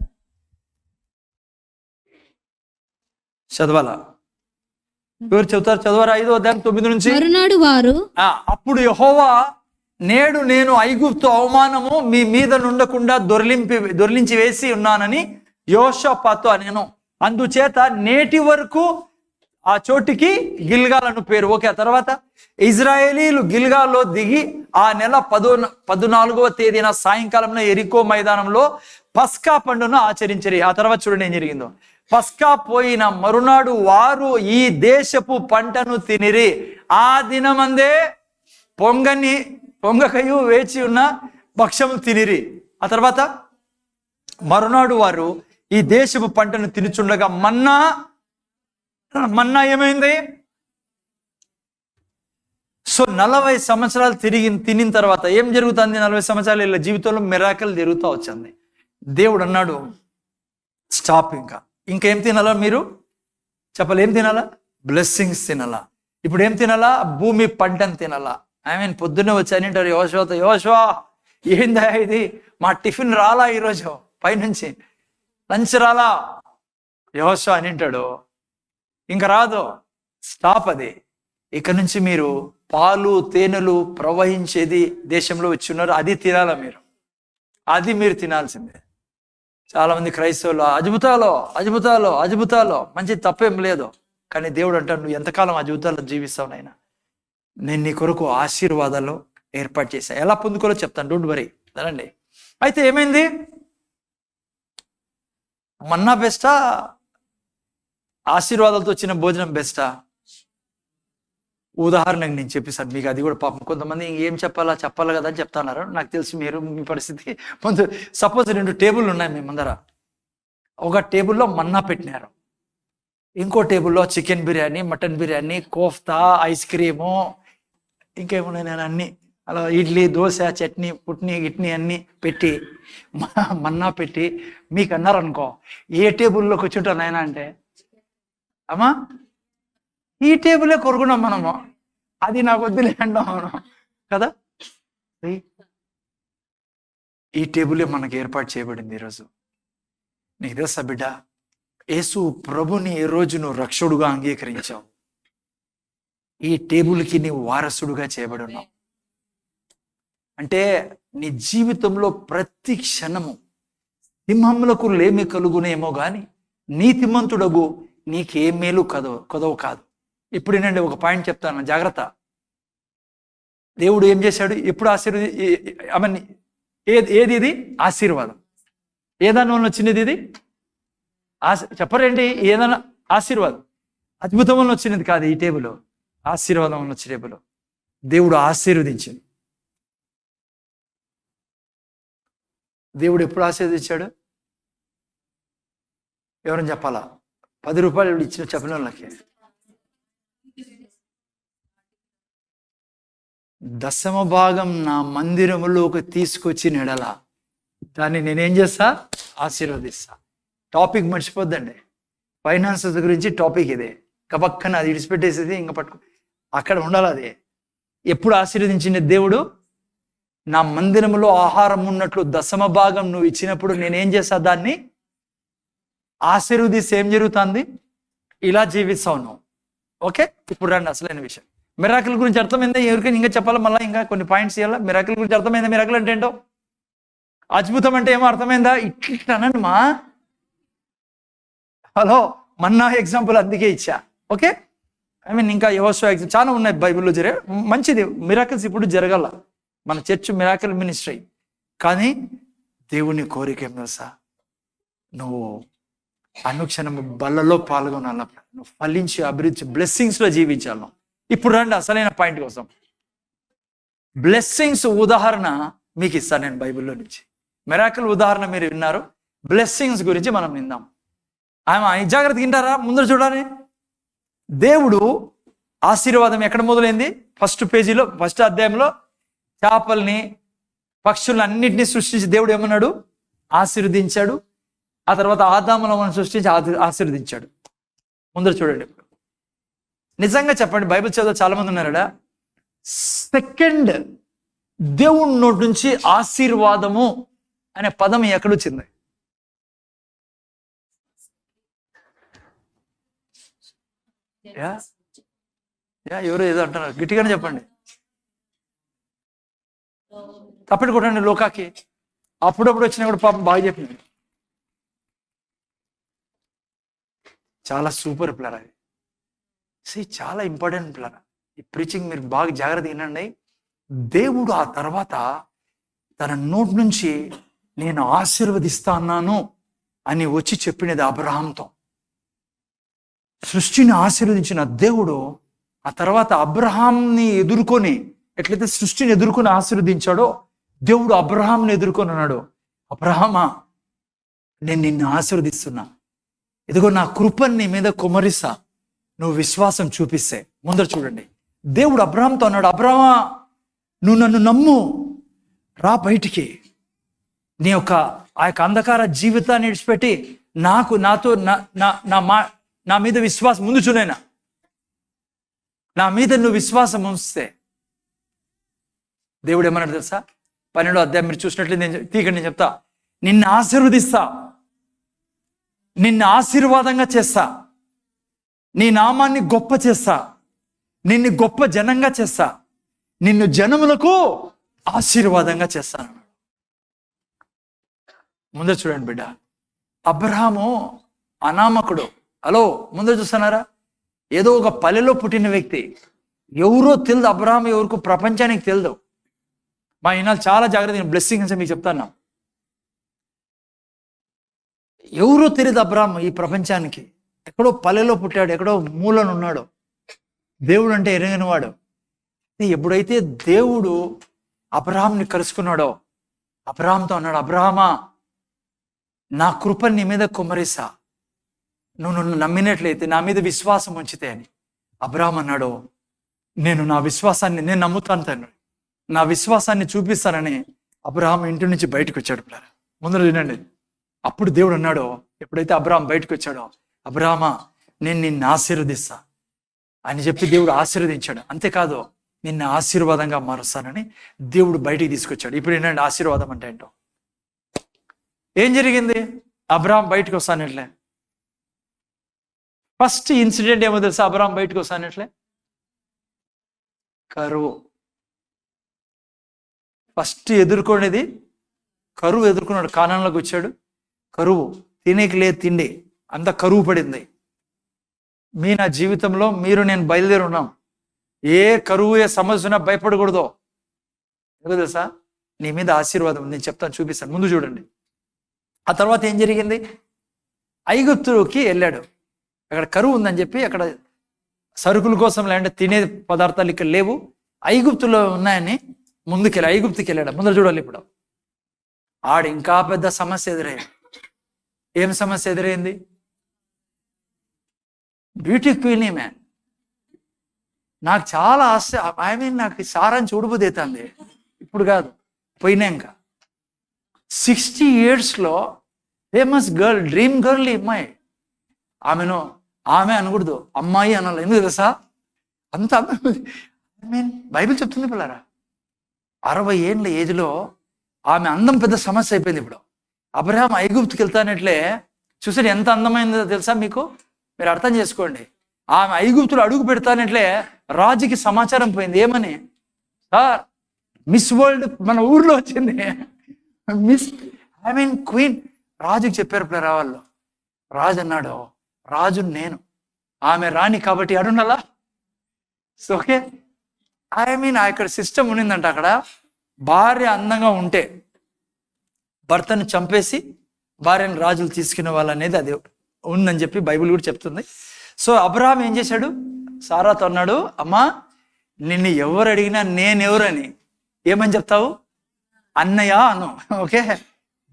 చదవాలా? ఎవరు చెబుతారు? చదవారు 5వ అధ్యాయం 9 నుంచి. మరునాడు వారు, అప్పుడు యెహోవా, నేడు నేను ఐగుప్తు అవమానము మీ మీద నుండకుండా దొర్లించి వేసి ఉన్నానని యెహోషాపాతు అనేను. అందుచేత నేటి వరకు ఆ చోటికి గిల్గాల్ అను పేరు. ఓకే, ఆ తర్వాత ఇజ్రాయేలీలు గిల్గాల్లో దిగి ఆ నెల 14వ తేదీన సాయంకాలంలో ఎరికో మైదానంలో పస్కా పండును ఆచరించరి. ఆ తర్వాత చూడండి ఏం జరిగిందో. పస్కా పోయిన మరునాడు వారు ఈ దేశపు పంటను తినిరి. ఆ దినమందే పొంగకయు వేచి ఉన్న భక్ష్యము తినిరి. ఆ తర్వాత మరునాడు వారు ఈ దేశపు పంటను తినుచుండగా మన్నా ఏమైంది? సో 40 సంవత్సరాలు తినిన తర్వాత ఏం జరుగుతుంది? 40 సంవత్సరాలు వీళ్ళ జీవితంలో మిరాకిల్ జరుగుతూ వచ్చింది. దేవుడు అన్నాడు, స్టాప్, ఇంకేం తినాలా మీరు? చెప్పాలి, ఏం తినాలా? బ్లెస్సింగ్స్ తినాలా. ఇప్పుడు ఏం తినాలా? భూమి పంటను తినాలా. ఐ మీన్ పొద్దున్నే వచ్చి అని అంటారు యెహోషువతో, యెహోషువ ఏందా ఇది, మా టిఫిన్ రాలా ఈరోజు, పైనుంచి లంచ్ రాలా? యెహోషువ అని అంటాడు, ఇంకా రాదు, స్టాప్, అది ఇక నుంచి మీరు పాలు తేనెలు ప్రవహించేది దేశంలో వచ్చి ఉన్నారు, అది తినాలా మీరు, అది మీరు తినాల్సిందే. చాలా మంది క్రైస్తవులు అజుబుతాలో మంచి తప్పేం లేదు, కానీ దేవుడు అంటాడు, నువ్వు ఎంతకాలం అజుబుతాలో జీవిస్తావు నాయనా, నేను నీ కొరకు ఆశీర్వాదాలు ఏర్పాటు చేశాను. ఎలా పొందుకోవాలో చెప్తాను, డోంట్ వరీ. సరేండి, అయితే ఏమైంది? మన్నా బెస్టా, ఆశీర్వాదాలతో వచ్చిన భోజనం బెస్టా? ఉదాహరణకు నేను చెప్పేసాను మీకు, అది కూడా పాపం కొంతమంది ఏం చెప్పాలా కదా అని చెప్తున్నారు. నాకు తెలిసి మీ పరిస్థితి ముందు. సపోజ్ 2 టేబుల్ ఉన్నాయి మీ ముందర. ఒక టేబుల్లో మన్నా పెట్టినారు, ఇంకో టేబుల్లో chicken biryani, mutton biryani, kofta, ice cream, ఇంకేమున్నాయి నేను అన్ని అలా ఇడ్లీ, దోశ, చట్నీ, గిట్నీ అన్నీ పెట్టి మన్నా పెట్టి మీకు అన్నారు అనుకో, ఏ టేబుల్లోకి వచ్చుంటాను నాయన అంటే, అమ్మా ఈ టేబులే కొరుకున్నాం మనము, అది నాకు వద్దులే అంటాం కదా. ఈ టేబులే మనకు ఏర్పాటు చేయబడింది ఈరోజు. నీకు తెలుసా బిడ్డ, యేసు ప్రభుని ఏ రోజు నువ్వు రక్షకుడుగా అంగీకరించావు, ఈ టేబుల్కి నీవు వారసుడుగా చేయబడి ఉన్నావు. అంటే నీ జీవితంలో ప్రతి క్షణము సింహములకు లేమి కలుగునేమో గాని నీతిమంతుడగు నీకే మేలు కొదవు కాదు. ఇప్పుడు ఏంటంటే ఒక పాయింట్ చెప్తాను, జాగ్రత్త. దేవుడు ఏం చేశాడు? ఎప్పుడు ఏది ఇది ఆశీర్వాదం? ఏదాని వల్ల వచ్చినది ఇది? చెప్పరేంటి? ఏదైనా ఆశీర్వాదం అద్భుతం వల్ల వచ్చినది కాదు. ఈ టేబుల్ ఆశీర్వాదం వల్ల వచ్చిన టేబుల్. దేవుడు ఆశీర్వదించింది. దేవుడు ఎప్పుడు ఆశీర్వదించాడు? ఎవరైనా చెప్పాలా? 10 రూపాయలు ఇచ్చిన చెప్పిన వాళ్ళకి 10వ భాగం నా మందిరములోకి తీసుకొచ్చి నెడలా దాన్ని నేనేం చేస్తా? ఆశీర్వదిస్తా. టాపిక్ మర్చిపోద్దండి, ఫైనాన్సెస్ గురించి టాపిక్ ఇదే. పక్కన అది ఇడిచిపెట్టేసేది, ఇంకా పట్టుకో, అక్కడ ఉండాలి. అదే ఎప్పుడు ఆశీర్వదించిన దేవుడు, నా మందిరములో ఆహారం ఉన్నట్లు 10వ భాగం నువ్వు ఇచ్చినప్పుడు నేనేం చేస్తా? దాన్ని ఆశీర్వదిస్తే ఏం జరుగుతుంది? ఇలా జీవిస్తావు నువ్వు. ఓకే, ఇప్పుడు రండి అసలైన విషయం. మిరాకిల్ గురించి అర్థమైందా? ఎవరికైనా ఇంకా చెప్పాలా? మళ్ళీ ఇంకా కొన్ని పాయింట్స్ ఇవ్వాలా. మిరాకిల్ గురించి అర్థమైందా? మిరాకిల్ అంటే ఏంటో, అద్భుతం అంటే ఏమో అర్థమైందా? ఇట్లా అనండి మా. హలో, మన్నా ఎగ్జాంపుల్ అందుకే ఇచ్చా. ఓకే, ఇంకా యెహోషువ చాలా ఉన్నాయి బైబిల్లో మంచిది. మిరాకిల్స్ ఇప్పుడు జరగాల, మన చర్చ్ మిరాకిల్ మినిస్ట్రీ. కానీ దేవుని కోరిక ఏం తెలుసా? నువ్వు అనుక్షణం బల్లలో పాల్గొనాల, నువ్వు ఫలించి అభివృద్ధి బ్లెస్సింగ్స్లో జీవించాలి. ఇప్పుడు రండి అసలైన పాయింట్ కోసం. బ్లెస్సింగ్స్ ఉదాహరణ మీకు ఇస్తాను నేను బైబిల్లో నుంచి. మిరాకిల్ ఉదాహరణ మీరు విన్నారు, బ్లెస్సింగ్స్ గురించి మనం విందాం. ఆయన జాగ్రత్త వింటారా? ముందర చూడాలి. దేవుడు ఆశీర్వాదం ఎక్కడ మొదలైంది? ఫస్ట్ పేజీలో, ఫస్ట్ అధ్యాయంలో చేపల్ని పక్షులను అన్నింటినీ సృష్టించి దేవుడు ఏమన్నాడు? ఆశీర్వదించాడు. ఆ తర్వాత ఆదాములను మనం సృష్టించి ఆశీర్వదించాడు. ముందర చూడండి. నిజంగా చెప్పండి, బైబిల్ చదివే చాలా మంది ఉన్నారడా, సెకండ్ దేవుడి నోటి నుంచి ఆశీర్వాదము అనే పదం ఎక్కడొచ్చింది? ఎవరో ఏదో అంటున్నారు, గట్టిగానే చెప్పండి. తప్పటి కొట్టండి లోకాకి. అప్పుడప్పుడు వచ్చినా కూడా పాపం బాగా చెప్పింది. చాలా సూపర్ ప్లాన్ అది. చాలా ఇంపార్టెంట్ ప్లాన్. ఈ ప్రీచింగ్ మీరు బాగా జాగ్రత్తగా వినండి. దేవుడు ఆ తర్వాత తన నోటి నుంచి నేను ఆశీర్వదిస్తాను అని వచ్చి చెప్పినది అబ్రహాంతో. సృష్టిని ఆశీర్వదించిన దేవుడు ఆ తర్వాత అబ్రహాంని ఎదుర్కొని, ఎట్లయితే సృష్టిని ఎదుర్కొని ఆశీర్వదించాడో, దేవుడు అబ్రహాంని ఎదుర్కొని అన్నాడు, అబ్రహామా నేను నిన్ను ఆశీర్వదిస్తున్నా, ఇదిగో నా కృపని నీ మీద కుమరిస్తా, నువ్వు విశ్వాసం చూపిస్తే. ముందర చూడండి, దేవుడు అబ్రహాంతో అన్నాడు, అబ్రహామా నువ్వు నన్ను నమ్ము, రా బయటికి, నీ యొక్క ఆ యొక్క అంధకార జీవితాన్ని విడిచిపెట్టి నాతో నా మీద విశ్వాసం ముందు చూడైనా, నా మీద నువ్వు విశ్వాసం ఉంచితే. దేవుడు ఏమన్నాడు తెలుసా? 12వ అధ్యాయం మీరు చూసినట్లు నేను చెప్తా, నిన్ను ఆశీర్వదిస్తా, నిన్ను ఆశీర్వాదంగా చేస్తా, నీ నామాన్ని గొప్ప చేస్తా, నిన్ను గొప్ప జనంగా చేస్తా, నిన్ను జనములకు ఆశీర్వాదంగా చేస్తాను. ముందర చూడండి బిడ్డ, అబ్రహాము అనామకుడు. హలో, ముందర చూస్తున్నారా? ఏదో ఒక పల్లెలో పుట్టిన వ్యక్తి, ఎవరో తెలియదు. అబ్రహాం ఎవరికి ప్రపంచానికి తెలియదు. మా ఈనాలు చాలా జాగ్రత్తగా బ్లెస్సింగ్స్ మీకు చెప్తాను. ఎవరో తెలియదు అబ్రహాం ఈ ప్రపంచానికి. ఎక్కడో పల్లెలో పుట్టాడు, ఎక్కడో మూలనున్నాడు. దేవుడు అంటే ఎరగని వాడు. ఎప్పుడైతే దేవుడు అబ్రహాంని కలుసుకున్నాడో, అబ్రహాంతో అన్నాడు, అబ్రహామా నా కృపని నీ మీద కుమ్మరిస్తా, నువ్వు నన్ను నమ్మినట్లయితే, నా మీద విశ్వాసం ఉంచితే అని. అబ్రహాం అన్నాడు, నేను నమ్ముతాను తను, నా విశ్వాసాన్ని చూపిస్తానని అబ్రహాం ఇంటి నుంచి బయటకు వచ్చాడు. ముందర వినండి. అప్పుడు దేవుడు అన్నాడు, ఎప్పుడైతే అబ్రహాం బయటకు వచ్చాడో, అబ్రహామా నేను నిన్ను ఆశీర్వదిస్తా అని చెప్పి దేవుడు ఆశీర్వదించాడు. అంతేకాదు, నిన్ను ఆశీర్వాదంగా మారుస్తానని దేవుడు బయటికి తీసుకొచ్చాడు. ఇప్పుడు ఏంటంటే ఆశీర్వాదం అంటే ఏంటో. ఏం జరిగింది? అబ్రహాం బయటకు వస్తానట్లే. ఫస్ట్ ఇన్సిడెంట్ ఏమో తెలుసా? అబ్రహాం బయటకు వస్తానట్లే కరువు. ఫస్ట్ ఎదుర్కొనేది కరువు. ఎదుర్కొన్నాడు. కానాన్లోకి వచ్చాడు, కరువు, తినేకి లేదు తిండి, అంత కరువు పడింది. నా జీవితంలో మీరు నేను బయలుదేరి ఉన్నాం. ఏ కరువు, ఏ సమస్య ఉన్నా భయపడకూడదు. ఎందుకు తెలుసా? నీ మీద ఆశీర్వాదం నేను చెప్తాను, చూపిస్తాను. ముందు చూడండి. ఆ తర్వాత ఏం జరిగింది? ఐగుప్తుకి వెళ్ళాడు. అక్కడ కరువు ఉందని చెప్పి అక్కడ సరుకుల కోసం, లేదంటే తినే పదార్థాలు ఇక్కడ లేవు, ఐగుప్తులో ఉన్నాయని ఐగుప్తుకి వెళ్ళాడు. ముందర చూడాలి. ఇప్పుడు ఇంకా పెద్ద సమస్య ఎదురైంది. ఏం సమస్య ఎదురైంది? Beauty queen man. నాకు చాలా నాకు సారాన్ని చూడబోదేతుంది. ఇప్పుడు కాదు, పోయినాక 60 years famous girl, dream girl ఈ అమ్మాయి. ఆమె అనకూడదు, అమ్మాయి అనాలి. ఎందుకు తెలుసా? అంత బైబిల్ చెప్తుంది పిల్లరా, 60 ఏళ్ళ ఏజ్లో ఆమె అందం పెద్ద సమస్య అయిపోయింది. ఇప్పుడు అబ్రహాం ఐగుప్తుకి వెళ్తానట్లే చూసాడు, ఎంత అందమైందో తెలుసా మీకు? మీరు అర్థం చేసుకోండి. ఆమె ఐగుప్తులు అడుగు పెడతానట్లే రాజుకి సమాచారం పోయింది. ఏమని? సార్, మిస్ వరల్డ్ మన ఊర్లో వచ్చింది, క్వీన్. రాజుకి చెప్పారు వాళ్ళు. రాజు అన్నాడు, రాజు నేను, ఆమె రాణి కాబట్టి అడుండాలా. సో ఓకే, అక్కడ సిస్టమ్ ఉన్నిందంట. అక్కడ భార్య అందంగా ఉంటే భర్తను చంపేసి భార్యను రాజులు తీసుకునే వాళ్ళు అనేది అది ఉందని చెప్పి బైబిల్ కూడా చెప్తుంది. సో అబ్రహాం ఏం చేశాడు, సారాతో అన్నాడు, అమ్మా నిన్ను ఎవరు అడిగినా నేనెవరని ఏమని చెప్తావు, అన్నయ్య అను. ఓకే,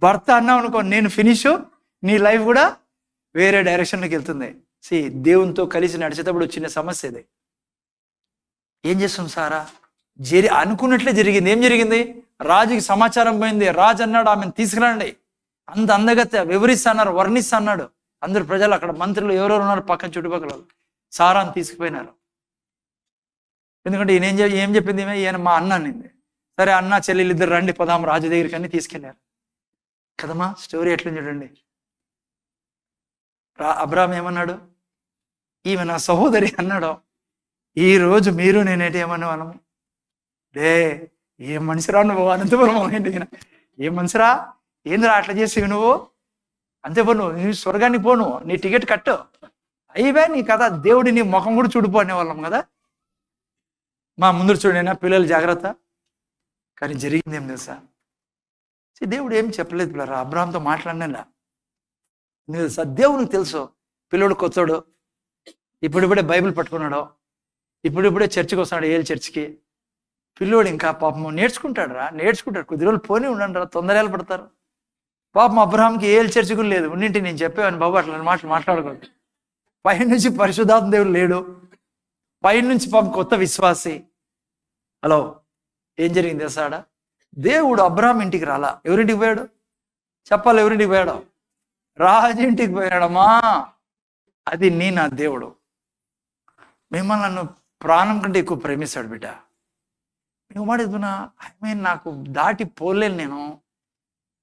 భర్త అన్నావు అనుకో నేను ఫినిష్, నీ లైఫ్ కూడా వేరే డైరెక్షన్లోకి వెళ్తుంది. దేవునితో కలిసి నడిచేటప్పుడు వచ్చిన సమస్య ఇది. ఏం చేస్తాం సారా, అనుకున్నట్లే జరిగింది. ఏం జరిగింది, రాజుకి సమాచారం పోయింది. రాజు అన్నాడు ఆమెను తీసుకురండి, అంత అందగత్య వివరిస్తున్నారు, వర్ణిస్తున్నారు. అందరు ప్రజలు అక్కడ మంత్రులు ఎవరెవరు ఉన్నారు పక్కన చుట్టుపక్కల సారాన్ని తీసుకుపోయినారు. ఎందుకంటే ఈయన ఏం చెప్పింది, ఈయన మా అన్న అనింది. సరే అన్న చెల్లెలు ఇద్దరు రండి పదాం రాజు దగ్గరికి అని తీసుకెళ్ళారు కదమ్మా. స్టోరీ ఎట్లా చూడండి. అబ్రాహాం ఏమన్నాడు, ఈమె నా సహోదరి అన్నాడు. ఈరోజు మీరు నేనేటి ఏమన్నా వాళ్ళము, ఏం మనిషిరా నువ్వు, అనంతపురం ఏంటి, ఏం మనిషిరా, ఏందిరా అట్లా చేసేవి నువ్వు, అంతే పో నువ్వు స్వర్గానికి పోను, నీ టికెట్ కట్టు అయివే నీ కథ, దేవుడి నీ ముఖం కూడా చూడిపో అనేవాళ్ళం కదా. మా ముందు చూడైనా పిల్లలు జాగ్రత్త. కానీ జరిగింది ఏం తెలుసా, దేవుడు ఏం చెప్పలేదు పిల్లరా, అబ్రాహాంతో మాట్లాడినా తెలుసా. దేవునికి తెలుసు పిల్లోడు కొత్తోడు, ఇప్పుడిప్పుడే బైబిల్ పట్టుకున్నాడు, ఇప్పుడిప్పుడే చర్చికి వస్తున్నాడు, ఏళ్ళు చర్చికి. పిల్లోడు ఇంకా పాపం నేర్చుకుంటాడు, కొద్ది రోజులు పోనీ ఉండండి రా, తొందరలు పడతారు. పాపం అబ్రహాంకి ఏళ్ళు చర్చి కూడా లేదు. ఉన్నింటి నేను చెప్పేవాని బాబు అట్లా మాట్లాడకూడదు. పైనుంచి పరిశుద్ధాత్మ దేవుడు లేడు, పైనుంచి పాపం కొత్త విశ్వాసి. హలో, ఏం జరిగింది తెలుసాడా, దేవుడు అబ్రహాం ఇంటికి రాలా, ఎవరింటికి పోయాడు చెప్పాలి, ఎవరింటికి పోయాడు, రాజుంటికి పోయాడమ్మా. అది నా దేవుడు మిమ్మల్ని నన్ను ప్రాణం కంటే ఎక్కువ ప్రేమిస్తాడు బిడ్డ. నువ్వు మాడుతున్నా నాకు దాటి పోలేను నేను,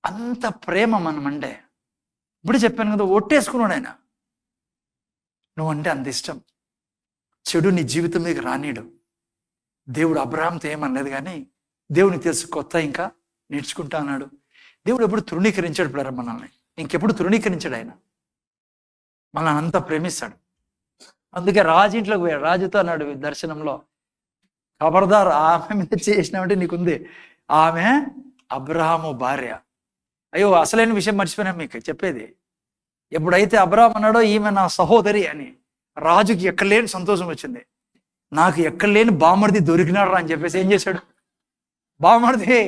అంత ప్రేమ మనం అంటే. ఇప్పుడు చెప్పాను కదా, ఒట్టేసుకున్నాడు ఆయన, నువ్వంటే అంత ఇష్టం. చెడు నీ జీవితం మీద రానీడు. దేవుడు అబ్రహాంతో ఏమనలేదు, కానీ దేవునికి తెలుసు కొత్త ఇంకా నేర్చుకుంటా అన్నాడు. దేవుడు ఎప్పుడు తృణీకరించాడు పిల్లరా మనల్ని, ఇంకెప్పుడు తృణీకరించాడు ఆయన, మనల్ని అంతా ప్రేమిస్తాడు. అందుకే రాజు ఇంట్లోకి పోయాడు, రాజుతో అన్నాడు దర్శనంలో, ఖబర్దార్ ఆమె మీద చేసినామంటే నీకుంది, ఆమె అబ్రహాము భార్య. అయ్యో అసలైన విషయం మర్చిపోయినా మీకు చెప్పేది. ఎప్పుడైతే అబ్రహాం అన్నాడో ఈమె నా సహోదరి అని, రాజుకి ఎక్కడలేని సంతోషం వచ్చింది. నాకు ఎక్కడలేని బామర్ది దొరికినాడు రా అని చెప్పేసి ఏం చేశాడు, బామర్ది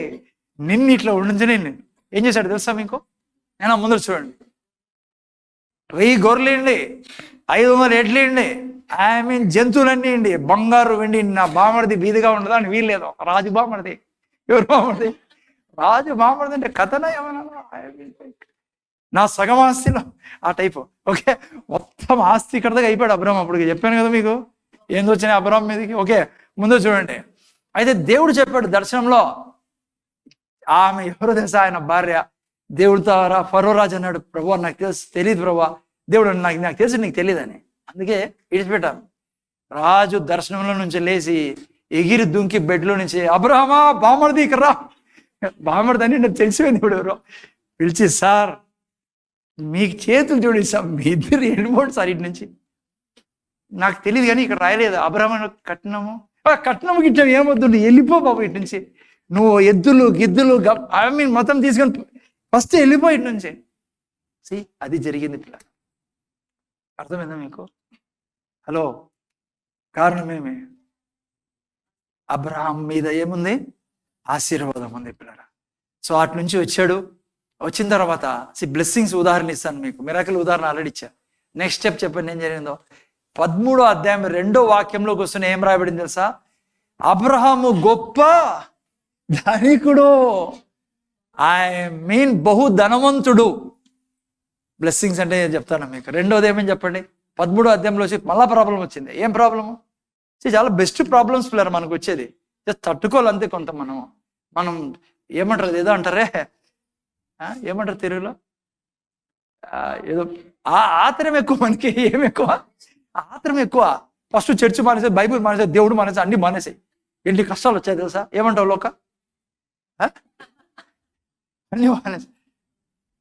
నిన్ను ఇట్లా ఉండించని ఏం చేశాడు తెలుసా మీకు, నేను ముందర చూడండి, 1000 గొర్రెలు 500 ఎడ్లు జంతువులన్నీ అండి, బంగారు వెండి, నా బామర్ది బీదిగా ఉండదా అని వీల్లేదు. రాజు బామర్ది, ఎవరు బామర్ది, రాజు బామర్ది అంటే కథన ఏమన్నా, నా సగం ఆస్తిలో ఆ టైపు. ఓకే, మొత్తం ఆస్తి ఇక్కడ దాకా అయిపోయాడు అబ్రహాం. అప్పుడు చెప్పాను కదా మీకు ఏంది వచ్చినాయి అబ్రహాం మీదకి. ఓకే, ముందు చూడండి. అయితే దేవుడు చెప్పాడు దర్శనంలో, ఆమె ఎవరో తెలుసా, ఆయన భార్య. దేవుడితో ఫరో రాజు అన్నాడు, ప్రభు నాకు తెలియదు ప్రభు, దేవుడు నాకు తెలుసు నీకు తెలియదని, అందుకే విడిచిపెట్టాను. రాజు దర్శనంలో నుంచి లేచి ఎగిరి దుంకి బెడ్లో నుంచి, అబ్రహమా బామర్ది ఇక్కడ రా, బామర్ది అని నాకు తెలిసిపోయింది. ఇప్పుడు ఎవరో పిలిచి, సార్ మీకు చేతులు జోడిస్తాం, మీ ఇద్దరు వెళ్ళిపోండి సార్ ఇటు నుంచి. నాకు తెలియదు కానీ ఇక్కడ రాయలేదు అబ్రహం కట్నము గిట్నం ఏమొద్దు, నువ్వు వెళ్ళిపో బాబు ఇటు నుంచి, నువ్వు ఎద్దులు గిద్దులు మొత్తం తీసుకొని ఫస్ట్ వెళ్ళిపో ఇటు నుంచి. అది జరిగింది పిల్ల, అర్థమైందా మీకు? హలో, కారణమేమి, అబ్రహాం మీద ఏముంది, ఆశీర్వాదం ఉంది పిల్లరా. సో అటు నుంచి వచ్చాడు. వచ్చిన తర్వాత బ్లెస్సింగ్స్ ఉదాహరణ ఇస్తాను మీకు, మిరాకిల్ ఉదాహరణ ఆల్రెడీ ఇచ్చా. నెక్స్ట్ స్టెప్ చెప్పండి ఏం జరిగిందో. 13వ అధ్యాయం 2వ వాక్యంలోకి వస్తున్న ఏం రాయబడింది తెలుసా, అబ్రహాము గొప్ప ధనికుడు, బహు ధనవంతుడు. బ్లెస్సింగ్స్ అంటే చెప్తాను మీకు. రెండోది ఏమని చెప్పండి, 13వ అధ్యాయంలో వచ్చి మళ్ళా ప్రాబ్లం వచ్చింది. ఏం ప్రాబ్లము, చాలా బెస్ట్ ప్రాబ్లమ్స్ పిల్లలు మనకు వచ్చేది, తట్టుకోవాలంతే. కొంత మనం ఏమంటారు, ఏదో అంటారే, ఏమంటారు తెలుగులో, ఏదో ఆత్రం ఎక్కువ మనకి. ఏం ఎక్కువ, ఆత్రం ఎక్కువ. ఫస్ట్ చర్చ్ మానేసే, బైబుల్ మానేసే, దేవుడు మానేసే, అన్ని మానేసాయి. ఎన్ని కష్టాలు వచ్చాయి తెలుసా. ఏమంటావు లోక, అన్ని మానేసే.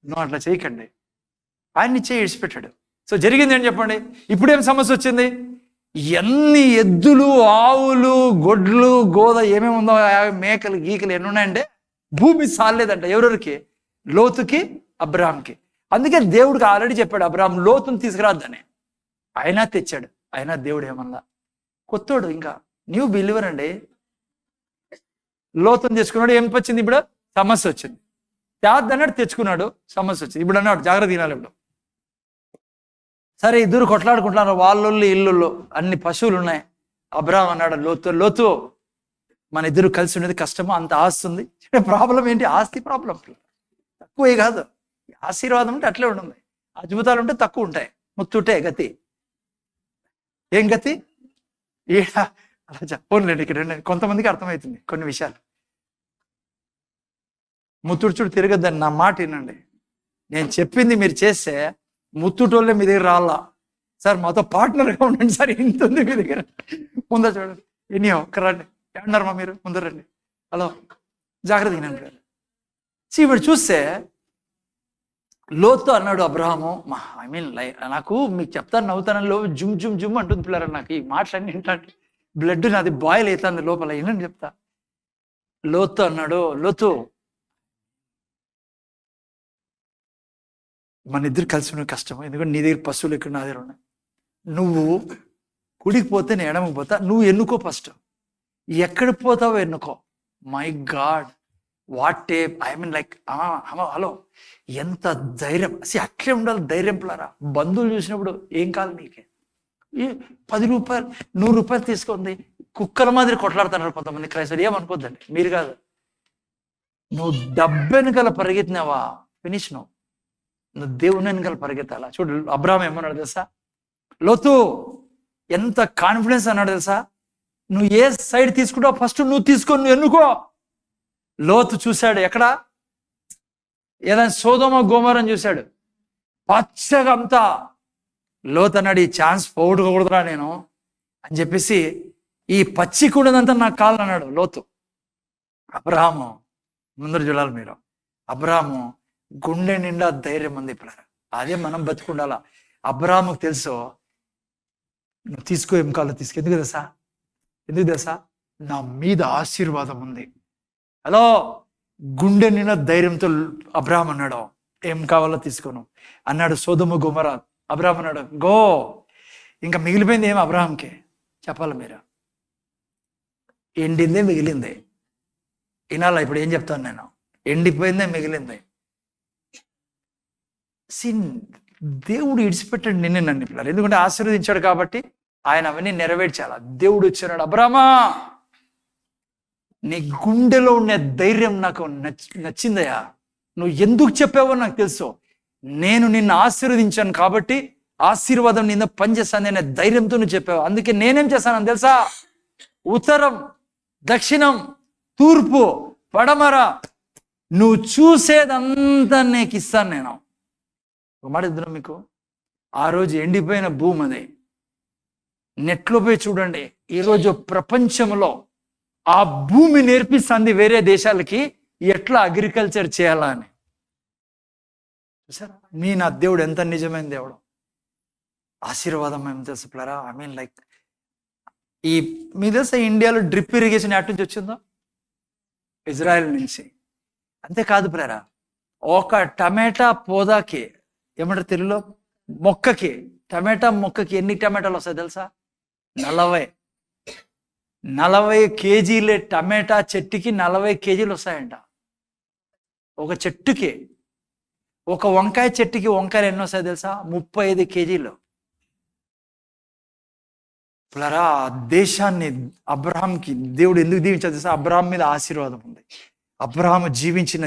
నువ్వు అట్లా చేయకండి. ఆయన్ని చేయి ఇడిచిపెట్టాడు. సో జరిగింది ఏంటి చెప్పండి. ఇప్పుడేం సమస్య వచ్చింది? ఎన్ని ఎద్దులు, ఆవులు, గొడ్లు, గోద ఏమేమి ఉందో, మేకలు, గీకలు ఎన్ని ఉన్నాయంటే భూమి సాలేదంట. ఎవరెవరికి? లోతుకి, అబ్రాహాంకి. అందుకే దేవుడికి ఆల్రెడీ చెప్పాడు అబ్రాహాం లోతుని తీసుకురాద్దని. అయినా తెచ్చాడు. అయినా దేవుడు ఏమన్నా కొత్తోడు, ఇంకా న్యూ బిలీవర్ అండి. లోతుని తెచ్చుకున్నాడు. ఏం వచ్చింది? ఇప్పుడు సమస్య వచ్చింది. అన్నాడు, తెచ్చుకున్నాడు, సమస్య వచ్చింది. ఇప్పుడు అన్నాడు జాగ్రత్త తినాలి. ఇప్పుడు సరే, ఇద్దరు కొట్లాడుకుంటున్నారు. వాళ్ళు ఇల్లు అన్ని పశువులు ఉన్నాయి. అబ్రాహాం అన్నాడు లోతు, మన ఇద్దరు కలిసి ఉండేది కష్టమో, అంత ఆస్తి ఉంది. ప్రాబ్లం ఏంటి? ఆస్తి ప్రాబ్లం తక్కువే కాదు. ఆశీర్వాదం ఉంటే అట్లే ఉంటుంది, అద్భుతాలు ఉంటే తక్కువ ఉంటాయి. ముత్తుంటే గతి ఏం గతి? అలా చెప్పలేండి. ఇక్కడ కొంతమందికి అర్థమవుతుంది కొన్ని విషయాలు. ముత్తుడు తిరగద్దని నా మాట వినండి. నేను చెప్పింది మీరు చేస్తే ముత్తుటోళ్ళే మీ దగ్గర రాలా. సార్ మాతో పార్ట్నర్గా ఉండండి సార్, ఇంత ఉంది మీ దగ్గర, ముందర చూడండి. ఎన్నో రండి, ఏమన్నారమ్మా మీరు? ముందర రండి. హలో, జాగ్రత్త వినండి. ఇప్పుడు చూస్తే లోతు అన్నాడు అబ్రహాము, ఐ మీన్ నాకు మీకు చెప్తాను నవ్వుతాను, జుమ్ జుమ్ జుమ్ అంటుంది పిల్లరా. నాకు ఈ మాటలన్నీ ఏంటంటే బ్లడ్ నాది బాయిల్ అవుతుంది లోపల. ఏంటని చెప్తా. లోతు అన్నాడు, లోతు మన ఇద్దరు కలిసి ఉన్న కష్టం, ఎందుకంటే నీ దగ్గర పశువులు ఇక్కడ నా దగ్గర ఉన్నాయి. నువ్వు కుడికి పోతే నేను ఎడమకు పోతా, నువ్వు ఎన్నుకో ఫస్ట్. ఎక్కడ పోతావో ఎన్నుకో. My God, what a, I mean like hello, ఎంత ధైర్యం. అట్లే ఉండాలి ధైర్యం పిల్లరా. బంధువులు చూసినప్పుడు ఏం కాదు నీకే, 10 రూపాయలు 100 రూపాయలు తీసుకుంది, కుక్కల మాదిరి కొట్లాడుతున్నారు కొంతమంది క్రైస్తవులు. ఏమనుకోద్దండి, మీరు కాదు. నువ్వు డబ్బెనకల పరిగెత్తినావా, ఫినిష్. నువ్వు దేవుని వెనకాల పరిగెత్తాలా. చూడు అబ్రాహాం ఏమన్నాడు తెలుసా? లోతు ఎంత కాన్ఫిడెన్స్ అన్నాడు తెలుసా? నువ్వు ఏ సైడ్ తీసుకుంటావు ఫస్ట్ నువ్వు తీసుకొని నువ్వు ఎన్నుకో. లోతు చూశాడు ఎక్కడ? ఏదైనా సోదోమ గోమోరని చూశాడు, పచ్చగా అంతా. లోతు అన్నాడు, ఈ ఛాన్స్ పోగొట్టుకోకూడదురా నేను అని చెప్పేసి, ఈ పచ్చి కూడదంతా నాకు కావాలన్నాడు లోతు. అబ్రాహాము ముందర చూడాలి మీరు. అబ్రాహాము గుండె నిండా ధైర్యం ఉంది. ఇప్పుడు అదే మనం బతుకుండాలా. అబ్రాహాముకు తెలుసు, నువ్వు తీసుకో, ఏం కావాలో తీసుకో. ఎందుకు తెలుసా? నా మీద ఆశీర్వాదం ఉంది. హలో, గుండె నిండా ధైర్యంతో అబ్రాహాం అన్నాడు, ఏం కావాలో తీసుకోను అన్నాడు. సోదొమ గొమొర్రా. అబ్రాహాం అన్నాడు గో. ఇంకా మిగిలిపోయింది ఏం అబ్రాహాంకి చెప్పాలి మీరు? ఎండిందే మిగిలింది. వినాలా ఇప్పుడు ఏం చెప్తాను నేను? ఎండిపోయిందే మిగిలింది. దేవుడు ఇడిచిపెట్టాడు నిన్ను నన్ను పిల్లలు, ఎందుకంటే ఆశీర్వదించాడు కాబట్టి ఆయన అవన్నీ నెరవేర్చాల. దేవుడు వచ్చాడు, అబ్రామా నీ గుండెలో ఉన్న ధైర్యం నాకు నచ్చిందయ్యా. నువ్వు ఎందుకు చెప్పావో నాకు తెలుసు. నేను నిన్ను ఆశీర్వదించాను కాబట్టి ఆశీర్వాదం నిన్న పనిచేస్తాను అనే ధైర్యంతో నువ్వు చెప్పావు. అందుకే నేనేం చేస్తానని తెలుసా? ఉత్తరం, దక్షిణం, తూర్పు, పడమర నువ్వు చూసేదంతా నీకు ఇస్తాను నేను. ఒక మాట ఇద్దాం మీకు. ఆ రోజు ఎండిపోయిన భూమి అది. నెట్లో పోయి చూడండి. ఈరోజు ప్రపంచంలో ఆ భూమి నేర్పిస్తుంది వేరే దేశాలకి ఎట్లా అగ్రికల్చర్ చేయాలా అని. చూసారా నా దేవుడు ఎంత నిజమైన దేవుడు. ఆశీర్వాదం ఏం తెలుసు పిల్లరా? ఐ మీన్ లైక్ ఈ మీ తెలుసా ఇండియాలో డ్రిప్ ఇరిగేషన్ ఎటు నుంచి వచ్చిందో? ఇజ్రాయెల్ నుంచి. అంతేకాదు పిల్లరా, ఒక టమాటా పోదాకి ఏమంటారు తెలుగులో, మొక్కకి, టమాటా మొక్కకి ఎన్ని టమాటాలు వస్తాయి తెలుసా? 40 కేజీలే. టమాటా చెట్టుకి 40 కేజీలు వస్తాయంట ఒక చెట్టుకి. ఒక వంకాయ చెట్టుకి వంకాయలు ఎన్ని వస్తాయి తెలుసా? 35 కేజీలు. పిల్లరా, దేశాన్ని అబ్రహాంకి దేవుడు ఎందుకు దీవించాడు తెలుసా? అబ్రహాం మీద ఆశీర్వాదం ఉంది. అబ్రహాం జీవించిన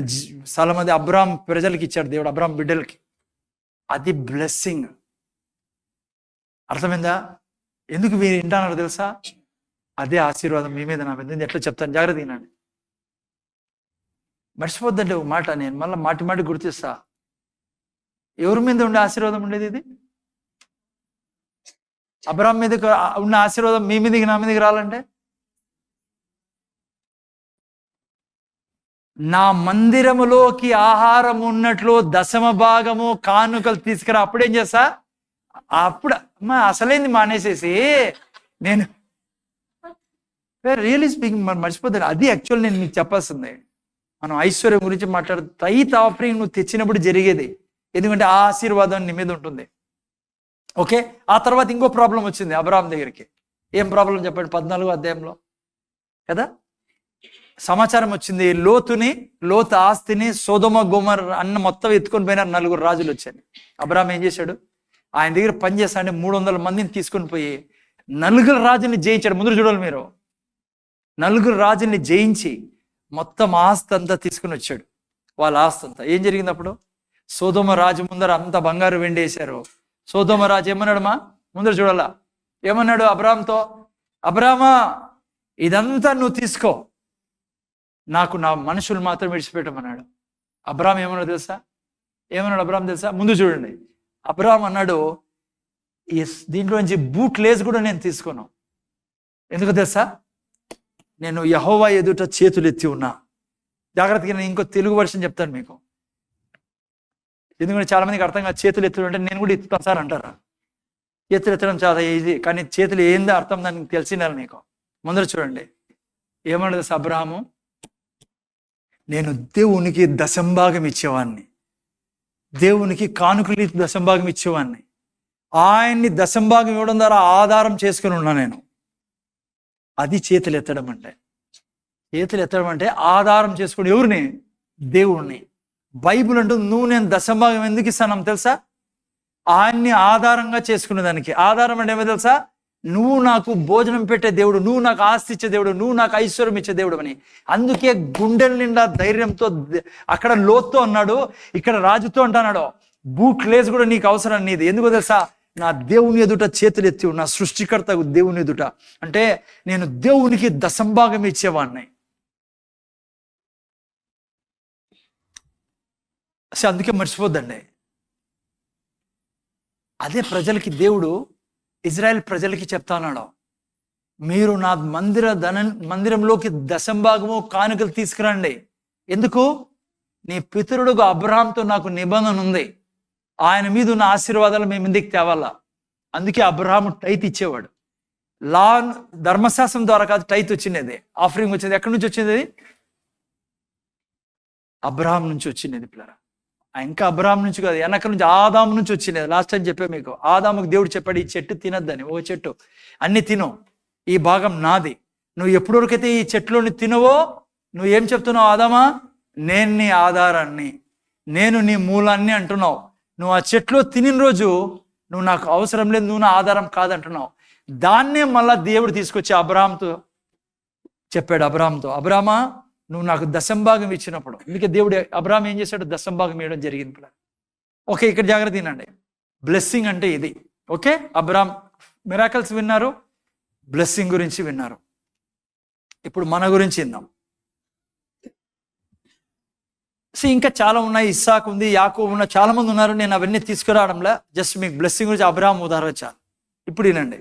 స్థలం అది అబ్రహాం ప్రజలకి ఇచ్చాడు దేవుడు, అబ్రహాం బిడ్డలకి. అది బ్లెస్సింగ్. అర్థమైందా? ఎందుకు మీరు వింటున్నారు తెలుసా? అదే ఆశీర్వాదం మీ మీద నా మీద. ఎట్లా చెప్తాను, జాగ్రత్త వినండి. మర్చిపోద్దంటే ఒక మాట నేను మళ్ళీ మాటి గుర్తిస్తా. ఎవరి మీద ఉండే ఆశీర్వాదం ఉండేది ఇది? అబ్రహాం మీద ఉన్న ఆశీర్వాదం మీ మీదకి నా మీదకి రావాలంటే, నా మందిరములోకి ఆహారం ఉన్నట్లు 10వ భాగము కానుకలు తీసుకురా. అప్పుడేం చేస్తా? అప్పుడు అమ్మా అసలేంది మానేసేసి నేను రియలీ స్పీకింగ్ మనం మర్చిపోతాను. అది యాక్చువల్ నేను మీకు చెప్పాల్సిందే. మనం ఐశ్వర్యం గురించి మాట్లాడు టైత్ ఆఫరింగ్ నువ్వు తెచ్చినప్పుడు జరిగేది, ఎందుకంటే ఆ ఆశీర్వాదం నీ మీద ఉంటుంది. ఓకే, ఆ తర్వాత ఇంకో ప్రాబ్లం వచ్చింది అబ్రాహాం దగ్గరికి. ఏం ప్రాబ్లం చెప్పండి? 14వ అధ్యాయంలో కదా సమాచారం వచ్చింది. లోతు ఆస్తిని సొదొమ గొమొర్రా అన్న మొత్తం ఎత్తుకొని పోయినారు 4 రాజులు వచ్చారు. అబ్రాహాం ఏం చేశాడు? ఆయన దగ్గర పని చేస్తాడే 300 మందిని తీసుకొని పోయి 4 రాజుల్ని జయించాడు. ముందు చూడాలి మీరు, 4 రాజుల్ని జయించి మొత్తం ఆస్తి అంతా తీసుకుని వచ్చాడు. వాళ్ళ ఆస్తి అంతా ఏం జరిగింది అప్పుడు? సొదొమ రాజు ముందర అంత బంగారు వెండేశారు. సొదొమ రాజు ఏమన్నాడు? ముందర చూడాలా, ఏమన్నాడు అబ్రాహాంతో? అబ్రాహామా, ఇదంతా నువ్వు తీసుకో, నాకు నా మనుషులు మాత్రం విడిచిపెట్టమన్నాడు. అబ్రాహాం ఏమన్నాడు తెలుసా? అబ్రాహాం తెలుసా? ముందు చూడండి. అబ్రాహాం అన్నాడు, దీంట్లోంచి బూట్ లేస్ కూడా నేను తీసుకోను. ఎందుకు తెలుసా? నేను యెహోవా ఎదుట చేతులు ఎత్తి ఉన్నా. జాగ్రత్తగా నేను ఇంకో తెలుగు వర్షన్ చెప్తాను మీకు, ఎందుకంటే చాలా మందికి అర్థం కాదు. చేతులు ఎత్తడం అంటే నేను కూడా ఎత్తుతాను సార్ అంటారా? చేతులు ఎత్తడం చాలా ఈజీ, కానీ చేతులు ఏందో అర్థం దానికి తెలిసినారు నీకు. ముందర చూడండి ఏమన్నది అబ్రాహాము, నేను దేవునికి దశంభాగం ఇచ్చేవాడిని, దేవునికి కానుకలు దశంభాగం ఇచ్చేవాడిని. ఆయన్ని దశంభాగం ఇవ్వడం ద్వారా ఆధారం చేసుకుని ఉన్నా నేను. అది చేతులు ఎత్తడం అంటే. చేతులు ఎత్తడం అంటే ఆధారం చేసుకుని ఎవరిని? దేవుణ్ణి. బైబుల్ అంటూ నువ్వు నేను దశంభాగం ఎందుకు ఇస్తాను తెలుసా? ఆయన్ని ఆధారంగా చేసుకునే దానికి. ఆధారం అంటే ఏమో తెలుసా? నువ్వు నాకు భోజనం పెట్టే దేవుడు, నువ్వు నాకు ఆస్తి ఇచ్చే దేవుడు, నువ్వు నాకు ఐశ్వర్యం ఇచ్చే దేవుడు అని. అందుకే గుండెల నిండా ధైర్యంతో అక్కడ లోతుతో అన్నాడు, ఇక్కడ రాజుతో అంటున్నాడు, బూట్ లేస్ కూడా నీకు అవసరం నీది. ఎందుకో తెలుసా? నా దేవుని ఎదుట చేతులు ఎత్తి నా సృష్టికర్త దేవుని ఎదుట, అంటే నేను దేవునికి దశంభాగం ఇచ్చేవాడిని. అసలు అందుకే మర్చిపోద్దండి. అదే ప్రజలకి దేవుడు ఇజ్రాయెల్ ప్రజలకి చెప్తా ఉన్నాడు, మీరు నా మందిరంలోకి దశంభాగము కానుకలు తీసుకురండి. ఎందుకు? నీ పితరుడుగా అబ్రహాంతో నాకు నిబంధన ఉంది, ఆయన మీద ఉన్న ఆశీర్వాదాలు మేము ఇందుకు తేవాలా. అందుకే అబ్రహాము టైత్ ఇచ్చేవాడు. ధర్మశాస్త్రం ద్వారా కాదు టైత్ వచ్చినది, ఆఫరింగ్ వచ్చింది. ఎక్కడి నుంచి వచ్చింది? అబ్రహాం నుంచి వచ్చినది పిల్లరా. ఇంకా అబ్రహాం నుంచి కాదు, వెనక నుంచి ఆదాము నుంచి వచ్చినది. లాస్ట్ టైం చెప్పే మీకు, ఆదాముకు దేవుడు చెప్పాడు ఈ చెట్టు తినద్దని. ఓ చెట్టు అన్ని తిను, ఈ భాగం నాది. నువ్వు ఎప్పటి వరకైతే ఈ చెట్టులోని తినవో నువ్వేం చెప్తున్నావు? ఆదామా, నేను నీ ఆధారాన్ని, నేను నీ మూలాన్ని అంటున్నావు. నువ్వు ఆ చెట్లో తినిన రోజు నువ్వు నాకు అవసరం లేదు, నువ్వు నా ఆధారం కాదంటున్నావు. దాన్నే మళ్ళా దేవుడు తీసుకొచ్చి అబ్రహాంతో చెప్పాడు. అబ్రామా, నువ్వు నాకు దశంభాగం ఇచ్చినప్పుడు, అందుకే దేవుడు అబ్రాహాం ఏం చేశాడు? దశంభాగం ఇవ్వడం జరిగింది. ఓకే, ఇక్కడ జాగ్రత్త తినండి. బ్లెస్సింగ్ అంటే ఇది. ఓకే, అబ్రాహాం మిరాకల్స్ విన్నారు, బ్లెస్సింగ్ గురించి విన్నారు. ఇప్పుడు మన గురించి విందాం. ఇంకా చాలా ఉన్నాయి. ఇస్సాకు ఉంది, యాకోబు ఉన్న చాలా మంది ఉన్నారు. నేను అవన్నీ తీసుకురావడంలా, జస్ట్ మీకు బ్లెస్సింగ్ గురించి అబ్రాహాం ఉదాహరణ చాలు. ఇప్పుడు వినండి,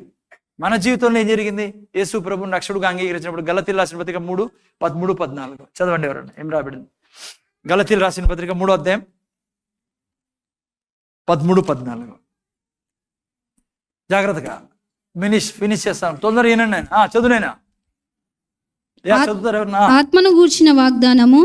మన జీవితంలో ఏం జరిగింది? యేసు ప్రభువుని రక్షకుడుగా అంగీకరించినప్పుడు గలతీలు రాసిన పత్రిక 3:13-14 చదవండి. ఎవరన్నా ఏం రాబడింది? గలతీలు రాసిన పత్రిక 3వ అధ్యాయం 13-14. జాగ్రత్తగా ఫినిష్ చేస్తాను, తొందరగా ఏనండి. చదువునైనా చదువుతారు ఎవరన్నా? ఆత్మను గూర్చిన వాగ్దానము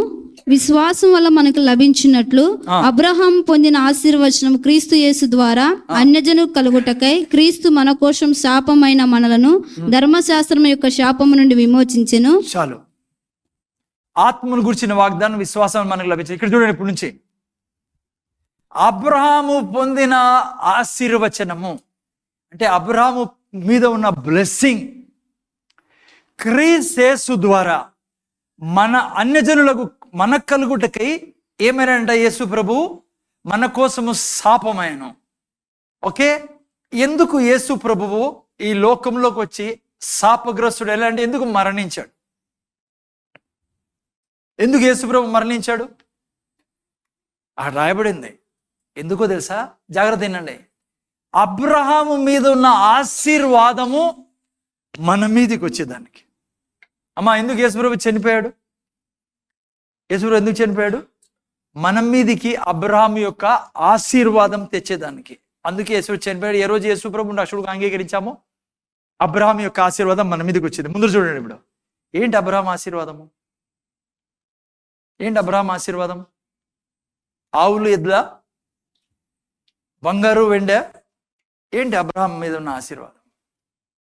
విశ్వాసం వల్ల మనకు లభించినట్లు అబ్రహాం పొందిన ఆశీర్వచనం క్రీస్తు యేసు ద్వారా అన్యజను కలుగుటకై క్రీస్తు మన కోసం శాపమైన మనలను ధర్మశాస్త్రం యొక్క శాపము నుండి విమోచించెను. చాలు. ఆత్మను గురించిన వాగ్దానం విశ్వాసం మనకు లభించింది. ఇక్కడ చూడండి, ఇప్పటి నుంచి అబ్రహాము పొందిన ఆశీర్వచనము అంటే అబ్రహాము మీద ఉన్న బ్లెస్సింగ్ క్రీస్తు యేసు ద్వారా మన అన్యజనులకు మన కలుగుటకై ఏమైనా యేసు ప్రభు మన కోసము శాపమైను. ఓకే, ఎందుకు యేసు ప్రభువు ఈ లోకంలోకి వచ్చి శాపగ్రస్తుడు ఎలా అంటే ఎందుకు మరణించాడు? ఎందుకు యేసు ప్రభు మరణించాడు? రాయబడింది. ఎందుకో తెలుసా? జాగ్రత్త వినండి. అబ్రహాము మీద ఉన్న ఆశీర్వాదము మన మీదకి వచ్చేదానికి. అమ్మా, ఎందుకు యేసు ప్రభు చనిపోయాడు? యేసు ప్రభు ఎందుకు చనిపోయాడు? మన మీదికి అబ్రహాం యొక్క ఆశీర్వాదం తెచ్చేదానికి. అందుకే యేసు చనిపోయాడు. ఏ రోజు యేసు ప్రభువుని రక్షకుడుగా అంగీకరించామో అబ్రహాం యొక్క ఆశీర్వాదం మన మీదకి వచ్చింది. ముందు చూడండి ఇప్పుడు ఏంటి అబ్రహాం ఆశీర్వాదము? ఏంటి అబ్రహాం ఆశీర్వాదం? ఆవులు, ఎద్ల, బంగారు, వెండి? ఏంటి అబ్రహాం మీద ఉన్న ఆశీర్వాదం?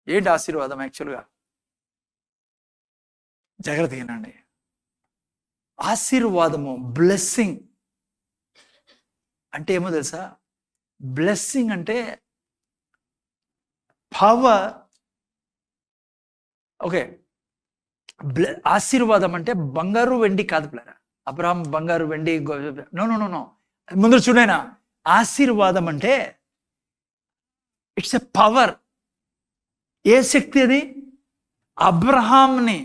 ఏంటి ఆశీర్వాదం యాక్చువల్గా? జాగ్రత్తగానండి. ఆశీర్వాదము, బ్లెస్సింగ్ అంటే ఏమో తెలుసా? బ్లెస్సింగ్ అంటే పవర్. ఓకే, ఆశీర్వాదం అంటే బంగారు వెండి కాదు పిల్లరా. అబ్రహాం బంగారు వెండి నో నో నో నో. ముందు చూడైనా ఆశీర్వాదం అంటే ఇట్స్ ఎ పవర్. ఏ శక్తి అది? అబ్రహాంని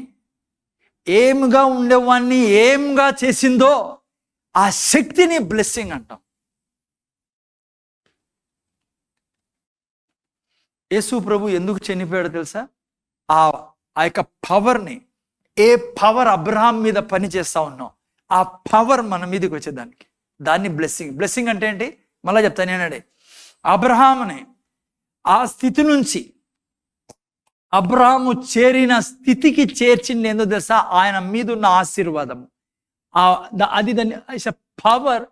ఏముగా ఉండేవాడిని ఏముగా చేసిందో ఆ శక్తిని బ్లెస్సింగ్ అంటాం. యేసు ప్రభు ఎందుకు చనిపోయాడో తెలుసా? ఆ యొక్క పవర్ని, ఏ పవర్ అబ్రహాం మీద పని చేస్తా ఉన్నాం ఆ పవర్ మన మీదకి వచ్చేదానికి, దాన్ని బ్లెస్సింగ్. బ్లెస్సింగ్ అంటే ఏంటి? మళ్ళా చెప్తాను నేనండి. అబ్రహాంని ఆ స్థితి నుంచి అబ్రహాము చేరిన స్థితికి చేర్చింది ఏందో తెలుసా? ఆయన మీద ఉన్న ఆశీర్వాదము. అది దాన్ని పవర్,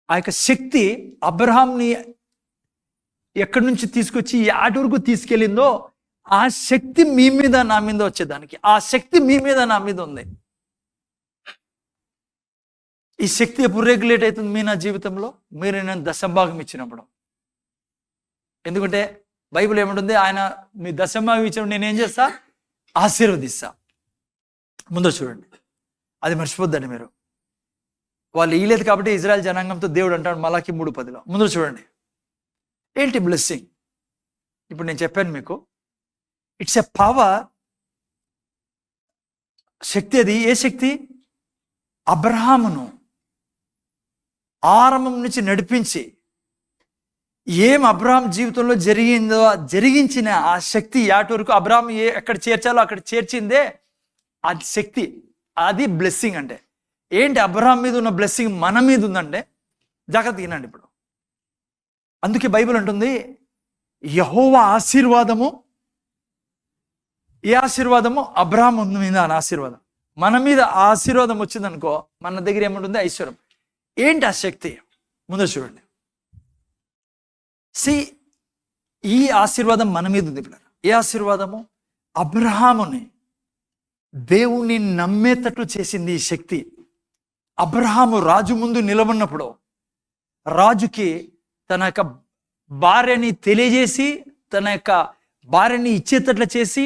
ఆ యొక్క శక్తి అబ్రహాంని ఎక్కడి నుంచి తీసుకొచ్చి యాటి వరకు తీసుకెళ్ళిందో ఆ శక్తి మీ మీద నా మీద వచ్చేదానికి, ఆ శక్తి మీ మీద నా మీద ఉంది. ఈ శక్తి ఎప్పుడు రెగ్యులేట్ అవుతుంది మీ నా జీవితంలో? మీరు నేను దశభాగం ఇచ్చినప్పుడు. ఎందుకంటే బైబిల్ ఏమంటుంది? ఆయన మీ దశభాగం ఇచ్చినప్పుడు నేనేం చేస్తా? ఆశీర్వదిస్తా. ముందు చూడండి, అది మర్చిపోద్దండి మీరు. వాళ్ళు ఇయ్యలేదు కాబట్టి ఇజ్రాయెల్ జనాంగంతో దేవుడు అంటాడు మలాకి 3:10. ముందు చూడండి ఏంటి బ్లెస్సింగ్. ఇప్పుడు నేను చెప్పాను మీకు, ఇట్స్ ఎ పవర్, శక్తి. అది ఏ శక్తి? అబ్రహామును ఆరంభం నుంచి నడిపించి ఏం అబ్రహాం జీవితంలో జరిగిందో జరిగించిన ఆ శక్తి యాటి వరకు అబ్రహాం ఎక్కడ చేర్చాలో అక్కడ చేర్చిందే అది శక్తి. అది బ్లెస్సింగ్ అంటే ఏంటి? అబ్రహాం మీద ఉన్న బ్లెస్సింగ్ మన మీద ఉందంటే జాగ్రత్త వినండి ఇప్పుడు. అందుకే బైబిల్ అంటుంది యెహోవా ఆశీర్వాదము. ఏ ఆశీర్వాదము? అబ్రహాం మీద అని ఆశీర్వాదం. మన మీద ఆ ఆశీర్వాదం వచ్చిందనుకో మన దగ్గర ఏముంటుంది? ఐశ్వర్యం. ఏంటి ఆ శక్తి? ముందు చూడండి. ఈ ఆశీర్వాదం మన మీద ఉంది. ఏ ఆశీర్వాదము? అబ్రహాముని దేవుణ్ణి నమ్మేటట్టు చేసింది ఈ శక్తి. అబ్రహాము రాజు ముందు నిలబడినప్పుడు రాజుకి తన యొక్క భార్యని తెలియజేసి తన యొక్క భార్యని ఇచ్చేటట్ల చేసి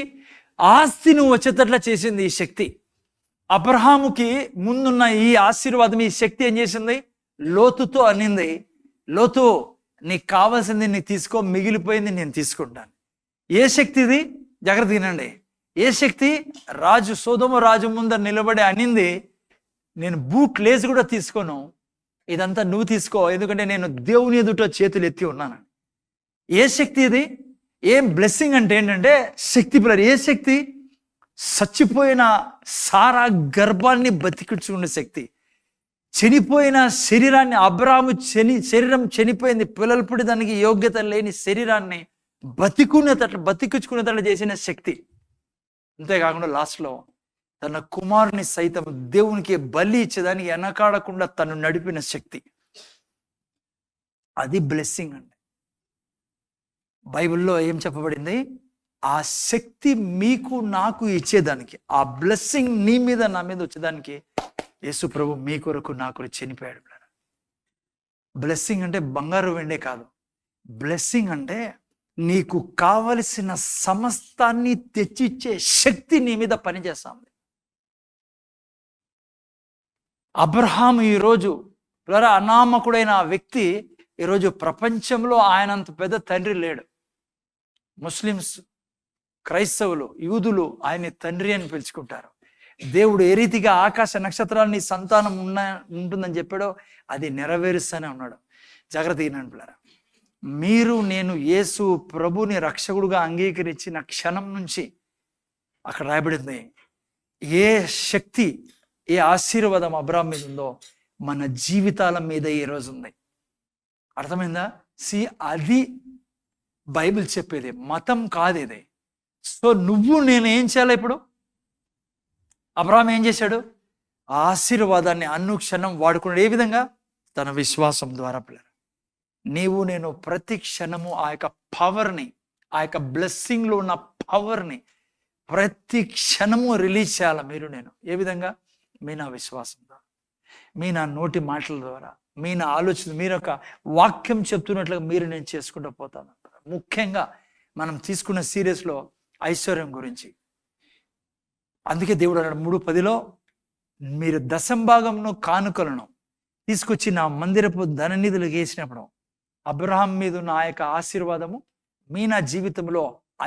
ఆస్తిని వచ్చేటట్ల చేసింది ఈ శక్తి. అబ్రహాముకి ముందున్న ఈ ఆశీర్వాదం, ఈ శక్తి ఏం చేసింది? లోతుతో అనింది, లోతు నీకు కావాల్సింది నీకు తీసుకో, మిగిలిపోయింది నేను తీసుకుంటాను. ఏ శక్తి ఇది? జాగ్రత్త వినండి. ఏ శక్తి? రాజు, సొదొమ రాజు ముందర నిలబడి అనింది, నేను బూట్ లేసి కూడా తీసుకోను, ఇదంతా నువ్వు తీసుకో, ఎందుకంటే నేను దేవుని ఎదుట చేతులు ఎత్తి ఉన్నాను. ఏ శక్తి ఇది? ఏం బ్లెస్సింగ్ అంటే ఏంటంటే శక్తి పిల్లలు. ఏ శక్తి? చచ్చిపోయిన సారా గర్భాన్ని బతికించుకునే శక్తి. చనిపోయిన శరీరాన్ని, అబ్రాహాము శరీరం చనిపోయింది, పిల్లలు పుట్టి దానికి యోగ్యత లేని శరీరాన్ని బతికించుకునేటట్లు చేసిన శక్తి. అంతేకాకుండా లాస్ట్లో తన కుమారుని సైతం దేవునికి బలి ఇచ్చేదానికి వెనకాడకుండా తను నడిపిన శక్తి. అది బ్లెస్సింగ్ అండి. బైబిల్లో ఏం చెప్పబడింది? ఆ శక్తి మీకు నాకు ఇచ్చేదానికి, ఆ బ్లెస్సింగ్ నీ మీద నా మీద వచ్చేదానికి యేసు ప్రభు మీ కొరకు నా కొరకు చనిపోయాడు. బ్లెస్సింగ్ అంటే బంగారు వెండే కాదు. బ్లెస్సింగ్ అంటే నీకు కావలసిన సమస్తాన్ని తెచ్చిచ్చే శక్తి నీ మీద పనిచేస్తుంది. అబ్రహాము ఈరోజు అనామకుడైన ఆ వ్యక్తి ఈరోజు ప్రపంచంలో ఆయనంత పెద్ద తండ్రి లేడు. ముస్లిమ్స్, క్రైస్తవులు, యూదులు ఆయన్ని తండ్రి అని పిలుచుకుంటారు. దేవుడు ఏ రీతిగా ఆకాశ నక్షత్రాన్ని సంతానం ఉంటుందని చెప్పాడో అది నెరవేరుస్తూనే ఉన్నాడు. జాగ్రత్త వినండి పిల్లరా. మీరు నేను యేసు ప్రభుని రక్షకుడుగా అంగీకరించిన క్షణం నుంచి అక్కడ రాయబడింది ఏ శక్తి, ఏ ఆశీర్వాదం అబ్రహాం మీద ఉందో మన జీవితాల మీద ఈరోజు ఉంది. అర్థమైందా? అది బైబిల్ చెప్పేది, మతం కాదు ఇది. సో నువ్వు నేను ఏం చేయాలి ఇప్పుడు? అబ్రహాం ఏం చేశాడు? ఆశీర్వాదాన్ని అనుక్షణం వాడుకున్నాడు. ఏ విధంగా? తన విశ్వాసం ద్వారా. పిల్లలు, నీవు నేను ప్రతి క్షణము ఆ యొక్క పవర్ని, ఆ యొక్క బ్లెస్సింగ్లో ఉన్న పవర్ని ప్రతి క్షణము రిలీజ్ చేయాలి మీరు నేను. ఏ విధంగా? మీ నా విశ్వాసం ద్వారా, మీ నా నోటి మాటల ద్వారా, మీ నా ఆలోచన, మీరు ఒక వాక్యం చెప్తున్నట్లుగా మీరు నేను చేసుకుంటూ పోతాను. ముఖ్యంగా మనం తీసుకున్న సీరియస్లో ఐశ్వర్యం గురించి. అందుకే దేవుడు అన్నాడు 3:10లో, మీరు దశంభాగంను కానుకలను తీసుకొచ్చి నా మందిరపు ధననిధులకు వేసినప్పుడు అబ్రహాం మీద ఉన్న ఆ యొక్క ఆశీర్వాదము మీ నా జీవితంలో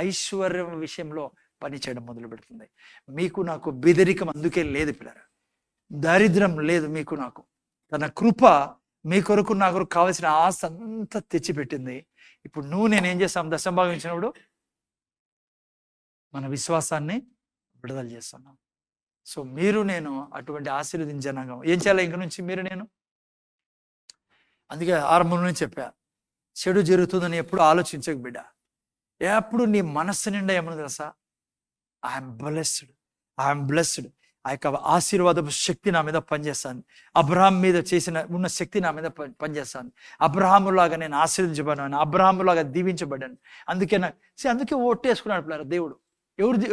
ఐశ్వర్యం విషయంలో పనిచేయడం మొదలు పెడుతుంది. మీకు నాకు బెదరికం అందుకే లేదు పిల్లరా, దారిద్రం లేదు మీకు నాకు. తన కృప మీ కొరకు నా కొరకు కావాల్సిన ఆశ అంతా తెచ్చిపెట్టింది. ఇప్పుడు నువ్వు నేనేం చేస్తాం? దశంభాగం ఇచ్చినప్పుడు మన విశ్వాసాన్ని విడుదల చేస్తున్నాం. సో మీరు నేను అటువంటి ఆశీర్వదించనాగా ఏం చేయాలి ఇంక నుంచి? మీరు నేను, అందుకే ఆరంభం నుంచి చెప్పా, చెడు జరుగుతుందని ఎప్పుడు ఆలోచించకు బిడ్డ. ఎప్పుడు నీ మనస్సు నిండా ఏమన్నా తెలుసా? I'm blessed. ఆ యొక్క ఆశీర్వాదపు శక్తి నా మీద పనిచేస్తాను. అబ్రహాం మీద ఉన్న శక్తి నా మీద పనిచేస్తాను. అబ్రహాములాగా నేను ఆశీర్వదించబడ్డాను, అబ్రహాములాగా దీవించబడ్డాను. అందుకే ఓట్టేసుకున్నాడు పిల్లరా దేవుడు.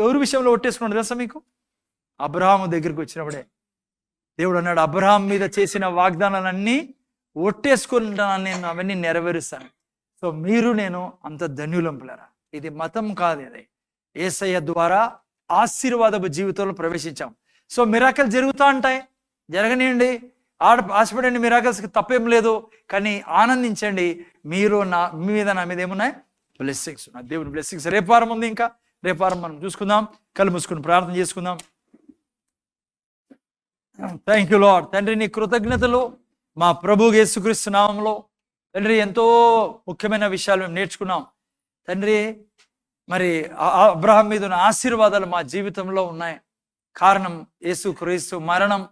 ఎవరి విషయంలో ఓట్టేసుకున్నాడు తెలుసా మీకు? అబ్రహాము దగ్గరికి వచ్చినప్పుడే దేవుడు అన్నాడు, అబ్రహాం మీద చేసిన వాగ్దానాలన్నీ ఒట్టేసుకుంటాను, నేను అవన్నీ నెరవేరుస్తాను. సో మీరు నేను అంత ధన్యులం పిల్లరా. ఇది మతం కాదు, ఇది యేసయ్య ద్వారా ఆశీర్వాదపు జీవితంలో ప్రవేశించాం. సో మిరాకిల్ జరుగుతూ ఉంటాయి, జరగనియండి. ఆశపడండి, మిరాకిల్స్కి తప్పేం లేదు. కానీ ఆనందించండి. మీ మీద నా మీద ఏమున్నాయి? బ్లెస్సింగ్స్ ఉన్నాయి, దేవుని బ్లెస్సింగ్స్. రేపారం ఉంది, ఇంకా రేపారం మనం చూసుకుందాం. కళ్ళు మూసుకుని ప్రార్థన చేసుకుందాం. Thank you lord. తండ్రి నీ కృతజ్ఞతలు మా ప్రభు యేసుక్రీస్తు నామములో. తండ్రి ఎంతో ముఖ్యమైన విషయాలు మేము నేర్చుకున్నాం తండ్రి. మరి అబ్రహాం మీద ఉన్న ఆశీర్వాదాలు మా జీవితంలో ఉన్నాయి. కారణం యేసుక్రీస్తు మరణం,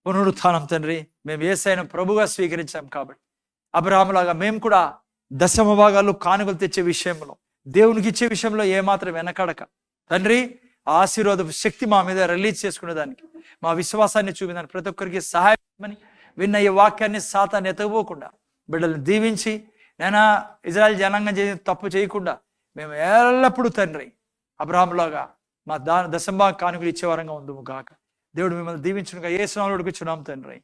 పునరుత్థానం. తండ్రి మేము యేసయ్యను ప్రభుగా స్వీకరించాం కాబట్టి అబ్రహాములాగా మేము కూడా దశమ భాగాలు కానుకలు తెచ్చే విషయంలో, దేవునికి ఇచ్చే విషయంలో ఏమాత్రం వెనకడక తండ్రి ఆశీర్వాదపు శక్తి మా మీద రిలీజ్ చేసుకునేదానికి, మా విశ్వాసాన్ని చూపించడానికి ప్రతి ఒక్కరికి సహాయమని విన్న ఈ వాక్యాన్ని సాతాన్ని ఎత్తకపోకుండా బిడ్డలను దీవించి, నేను ఇజ్రాయెల్ జనాంగం చేసి తప్పు చేయకుండా మేము ఎల్లప్పుడూ తండ్రి అబ్రహాములాగా మా దశంభాగ కానుకలు ఇచ్చే వారంగా ఉందుము గాక. దేవుడు మిమ్మల్ని దీవించునుగా. యేసు నామములో అడుగుచున్నాం తండ్రి.